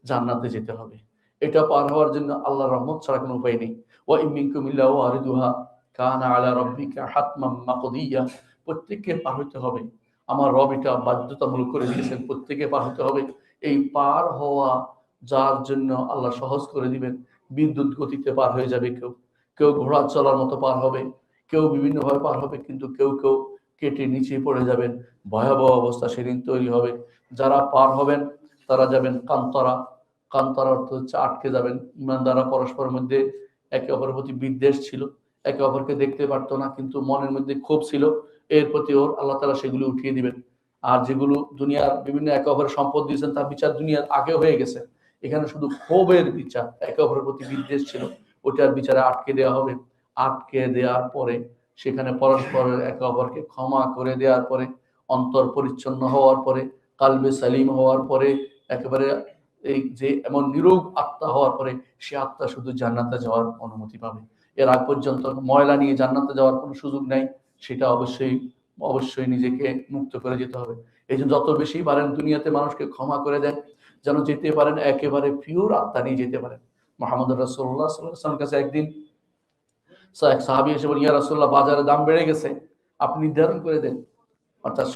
জান্নাতে যেতে হবে। এটা পার হওয়ার জন্য আল্লাহর রহমত ছাড়া কোনো উপায় নেই। ওয়া ইন মিনকুম ইল্লা ওয়ারিদুহা কানা আলা রাব্বিকা হাতমান মাকদিয়া। প্রত্যেককে পার হতে হবে। আমার রব এটা বাধ্যতামূলক করে দিয়েছেন, প্রত্যেকে পার হতে হবে। এই পার হওয়া যার জন্য আল্লাহ সহজ করে দিবেন, বিদ্যুৎ গতিতে পার হয়ে যাবে। কেউ কেউ ঘোড়া চলার মতো পার হবে, কেউ বিভিন্নভাবে পার হবে, কিন্তু কেউ কেউ কেটে নিচে পড়ে যাবেন। ভয়াবহ অবস্থা সেদিন তৈরি হবে। যারা পার হবেন তারা যাবেন কান্তরা। কান্তরা অর্থ হচ্ছে আটকে যাবেন। ইমানদাররা পরস্পরের মধ্যে একে অপরের প্রতি বিদ্বেষ ছিল, একে অপরকে দেখতে পারতো না, কিন্তু মনের মধ্যে ক্ষোভ ছিল। এর প্রতি ওর আল্লাহ তাআলা সেগুলো উঠিয়ে দিবেন। আর যেগুলো দুনিয়ার বিভিন্ন একে অপরের সম্পদ দিয়েছেন, তার বিচার দুনিয়ার আগে হয়ে গেছে। এখানে শুধু ক্ষোভের বিচার, একে অপরের প্রতি বিদ্বেষ ছিল, ওটার বিচারে আটকে দেওয়া হবে। আটকে দেওয়ার পরে সেখানে পরস্পরের একে অপরকে ক্ষমা করে দেওয়ার পরে, অন্তর পরিচ্ছন্ন হওয়ার পরে, কালবে সালিম হওয়ার পরে, একেবারে এই যে এমন নিরোগ আত্মা হওয়ার পরে সে আত্মা শুধু জান্নাতে যাওয়ার অনুমতি পাবে। এর আগ পর্যন্ত ময়লা নিয়ে জান্নাতে যাওয়ার কোনো সুযোগ নাই। সেটা অবশ্যই অবশ্যই নিজেকে মুক্ত করে যেতে হবে। এই জন্য যত বেশি পারেন দুনিয়াতে মানুষকে ক্ষমা করে দেন, যেন যেতে পারেন একেবারে পিওর আত্মা নিয়ে যেতে পারেন। মুহাম্মদ রাসূলুল্লাহ সাল্লাল্লাহু আলাইহি ওয়াসাল্লামের কাছে একদিন এক সাহাবী এসে বলেন, ইয়া রাসূলুল্লাহ, বাজারে দাম বেড়ে গেছে, আপনি নির্ধারণ করে দেন, অর্থাৎ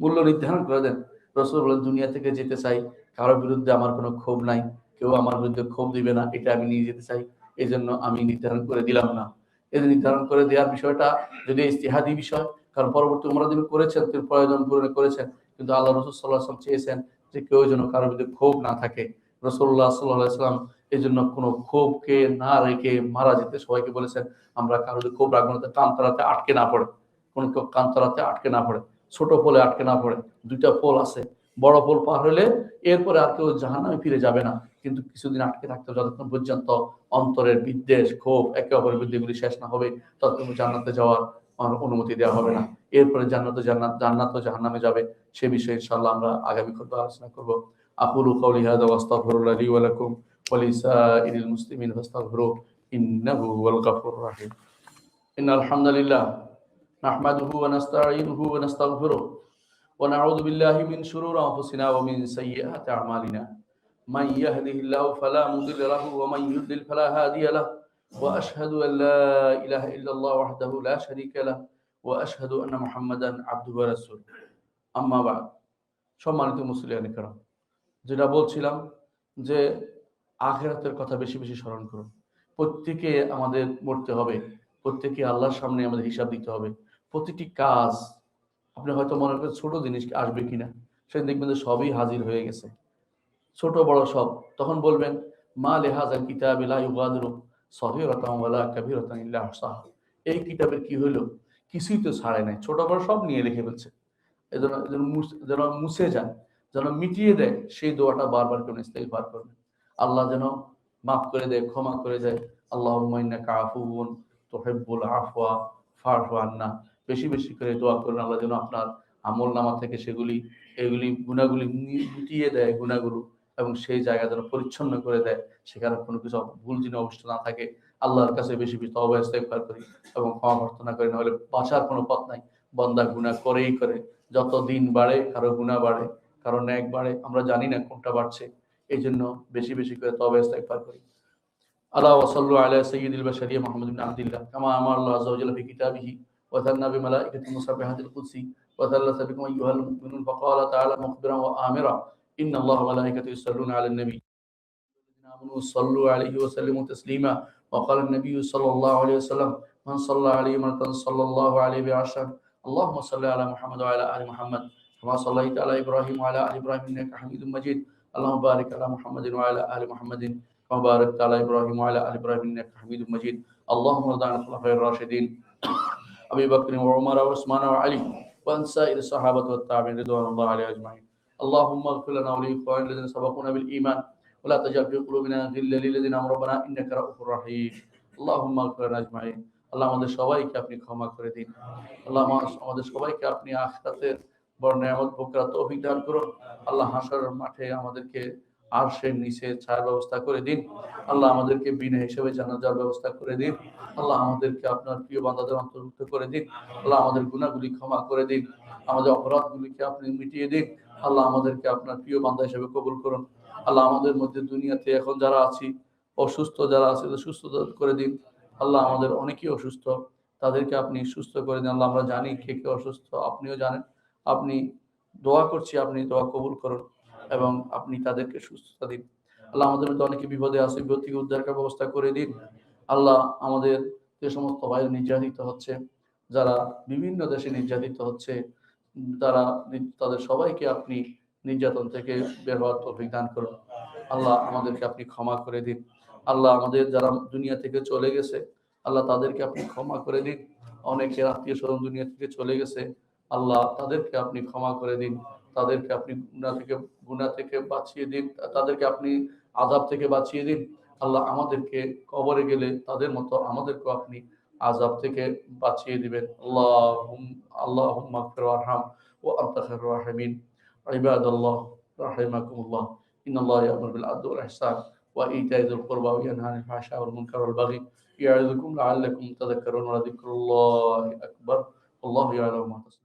মূল্য নির্ধারণ করে দেন। রাসূল বলেন, দুনিয়া থেকে যেতে চাই, কারোর বিরুদ্ধে আমার কোনো ক্ষোভ নাই, কেউ আমার বিরুদ্ধে ক্ষোভ দিবে না, এটা আমি নিয়ে যেতে চাই। এই জন্য আমি নির্ধারণ করে দিলাম না। এই নির্ধারণ করে দেওয়ার বিষয়টা যদি ইজতিহাদি বিষয়, কারণ পরবর্তী উমরা যিনি করেছেন তিনি প্রয়োজন পূরণে করেছেন, কিন্তু আল্লাহ রাসূল সাল্লাল্লাহু আলাইহি ওয়াসাল্লাম চেয়েছেন যে কেউ যেন কারোর বিরুদ্ধে ক্ষোভ না থাকে। রাসূলুল্লাহ সাল্লাল্লাহু আলাইহি ওয়াসাল্লাম এই জন্য কোনো ক্ষোভকে না রেখে মারা যেতে সবাইকে বলেছেন, আমরা কারোর ক্ষোভ রাখবো না, কান্তরাতে আটকে না পড়ে, কোনো কেউ কান্তরাতে আটকে না পড়ে, ছোট পোলে আটকে না পড়ে। দুইটা পোল আছে, বড় পোল পার হলে এরপরে আর কেউ জাহান্নামে ফিরে যাবে না, কিন্তু কিছুদিন আটকে থাকতে হবে, যতক্ষণ পর্যন্ত অন্তরের বিদ্বেষ ক্ষোভ একে অপরের বিরুদ্ধে এগুলি শেষ না হবে, ততক্ষণ জান্নাতে যাওয়ার অনুমতি দেওয়া হবে না। এরপরে জান্নাত ও জাহান্নামে যাবে, সে বিষয়ে ইনশাআল্লাহ আমরা আগামী খুতবা আলোচনা করব। আকুলু কাওলি হাযা ওয়া আস্তাগফিরুল্লাহ লি ওয়া লাকুম ওয়া লিসাইরিল মুসলিমিন ফাস্তাগফিরু ইন্নাহু হুয়াল গফুরুর রাহিম। ইন্নাল হামদালিল্লাহ নাহমাদুহু ওয়া নাস্তাঈনুহু ওয়া নাস্তাগফিরুহ ওয়া নাউযু বিল্লাহি মিন শুরুরি আনফুসিনা ওয়া মিন সাইয়্যাতি আ'মালিনা। মান ইয়াহদিহিল্লাহু ফালা মুদিল্লা লাহু ওয়া মান ইউদ্লিল ফালা হাদিয়া লাহু। ওয়া আশহাদু আল লা ইলাহা ইল্লাল্লাহ ওয়াহদাহু লা শারীকা লাহু ওয়া আশহাদু আন্না মুহাম্মাদান আবদুহু ওয়া রাসূলুহু। আম্মা বা'দ। সম্মানিত মুসলিয়ান কিরাম, যেটা বলছিলাম যে আখিরাতের কথা বেশি বেশি স্মরণ করুন। প্রত্যেকে আমাদের মরতে হবে, প্রত্যেকে আল্লাহর সামনে আমাদের হিসাব দিতে হবে। প্রতিটি কাজ আপনি হয়তো মনে করেন ছোট জিনিস আসবে কিনা, সেদিন দেখবেন যে সবই হাজির হয়ে গেছে, ছোট বড় সব। তখন বলবেন, মা লিহাযাল কিতাবি লা ইউগাদিরু সগীরাতান ওয়ালা কাবীরাতান ইল্লা আহসাহা। এই কিতাবের কি হলো, কিছুই তো ছাড়ে নাই, ছোট বড় সব নিয়ে লিখে ফেলছে। এজন্য যেন মুছে যায়, যেন মিটিয়ে দেয়, সেই দোয়াটা বারবার করে ইস্তেগফার করবেন। আল্লাহ যেন মাফ করে দেয়, ক্ষমা করে দেয়। আল্লাহুম্মা ইন্নাকা আফুউন তুহিব্বুল আফওয়া ফা'ফু আন্না। বেশি বেশি করে দোয়া করুন, আল্লাহ যেন আপনার আমলনামা থেকে এগুলি গুনাহগুলি মিটিয়ে দেয় গুনাহগুলো, এবং সেই জায়গা যেন পরিচ্ছন্ন করে দেয়, সেখানে কোনো কিছু ভুল যেন অবশিষ্ট না থাকে। আল্লাহর কাছে বেশি বেশি তওবা ইস্তেগফার করি এবং ক্ষমা প্রার্থনা করি, নাহলে বাঁচার কোনো পথ নাই। বান্দা গুনাহ করেই করে, যত দিন বাড়ে কারো গুনাহ বাড়ে, কারো নেক বাড়ে, আমরা জানি না কোনটা বাড়ছে। এই জন্য বেশি বেশি করে তওবা ইস্তেগফার করি। আলা ওয়া সাল্লু আলা সাইয়্যিদিল বাশারিয়্যা মুহাম্মাদ ইবনে আবদিল্লাহ কামা আমারা আল্লাহু আযজা ওয়া জাল্লা ফি কিতাবিহি ওয়া থান্না বিমালাইকাতিহি মুসাব্বিহাতিল কুদসি ওয়া থাল্লাথা বিকুম আইয়ুহাল মুমিনুন ফাকালা তাআলা মুখবিরান ওয়া আমিরা ইন্নাল্লাহা ওয়া মালাইকাতাহু ইউসাল্লুনা আলান নাবী آمنوا صلوا عليه وسلموا تسليما وقال النبي صلى الله عليه وسلم من صلى عليه مرة صلى الله عليه بعشر اللهم صل على محمد وعلى آل محمد كما صليت على إبراهيم وعلى آل إبراهيم إنك حميد مجيد اللهم بارك على محمد وعلى آل محمد كما باركت على إبراهيم وعلى آل إبراهيم إنك حميد مجيد اللهم ارض عن الخلفاء الراشدين أبي بكر وعمر وعثمان وعلي وعن سائر الصحابة والتابعين رضوان الله عليهم أجمعين اللهم اغفر لنا ولإخواننا الذين سبقونا بالإيمان ولا تجعل في قلوبنا غلا للذين آمنوا ربنا إنك رؤوف رحيم اللهم اغفر لنا أجمعين আল্লাহ আমাদের সবাইকে আপনি ক্ষমা করে দিন। আল্লাহ আমাদের সবাইকে আপনি আখিরাতের বড় নিয়ামত ভোগ করার তৌফিক দান করুন। আল্লাহ হাশরের মাঠে আমাদেরকে আরশের নিচে ছায়ার ব্যবস্থা করে দিন। আল্লাহ আমাদেরকে বিনা হিসেবে জান্নাত যাওয়ার ব্যবস্থা করে দিন। আল্লাহ আমাদেরকে আপনার প্রিয় বান্দাদের অন্তর্ভুক্ত করে দিন। আল্লাহ আমাদের গুনাহগুলি ক্ষমা করে দিন। আমাদের অপরাধগুলিকে আপনি মিটিয়ে দিন। আল্লাহ আমাদেরকে আপনার প্রিয় বান্দা হিসেবে কবুল করুন। আল্লাহ আমাদের মধ্যে দুনিয়াতে এখন যারা আছি অসুস্থ যারা আছে সুস্থ করে দিন। আল্লাহ আমাদের অনেকেই অসুস্থ, তাদেরকে আপনি সুস্থ করে দিন। আল্লাহ আমরা জানি কে কে অসুস্থ, আপনিও জানেন। আপনি দোয়া করছি, আপনি দোয়া কবুল করুন এবং আপনি তাদেরকে সুস্থতা দিন। আল্লাহ আমাদের মধ্যে অনেকে বিপদে আছে, বিপদ থেকে উদ্ধার করার ব্যবস্থা করে দিন। আল্লাহ আমাদের যে সমস্ত ভাই নির্যাতিত হচ্ছে, যারা বিভিন্ন দেশে নির্যাতিত হচ্ছে, তারা তাদের সবাইকে আপনি নির্যাতন থেকে বের হওয়ার তৌফিক দান করুন। আল্লাহ আমাদেরকে আপনি ক্ষমা করে দিন। আল্লাহ আমাদের যারা দুনিয়া থেকে চলে গেছে, আল্লাহ তাদেরকে আপনি ক্ষমা করে দিন। অনেকের আত্মীয় স্বজন দুনিয়া থেকে চলে গেছে, আল্লাহ তাদেরকে আপনি ক্ষমা করে দিন। তাদেরকে আপনি গুনাহ থেকে বাঁচিয়ে দিন। তাদেরকে আপনি আযাব থেকে বাঁচিয়ে দিন। আল্লাহ আমাদেরকে কবরে গেলে তাদের মতো আমাদেরকেও আপনি আযাব থেকে বাঁচিয়ে দিবেন। আল্লাহুম্মা আগফির ওয়ারহাম ওয়া আনতা খায়রুর রাহিমিন। ইবাদাল্লাহ রাহিমাকুমুল্লাহ। ইন্নাল্লাহা ইয়া'মুরু বিল আদলি ওয়াল ইহসান ওয়া ইতা'i যিল কুরবা ওয়া ইয়ানহা আনিল ফাহশা'i ওয়াল মুনকারি ওয়াল বাগই ইয়া'iযুকুম লা'আল্লাকুম তাযাক্কারুন ওয়া লাযিকরুল্লাহি আকবার। আল্লাহু ইয়া'লামু মা তাসনা'উন।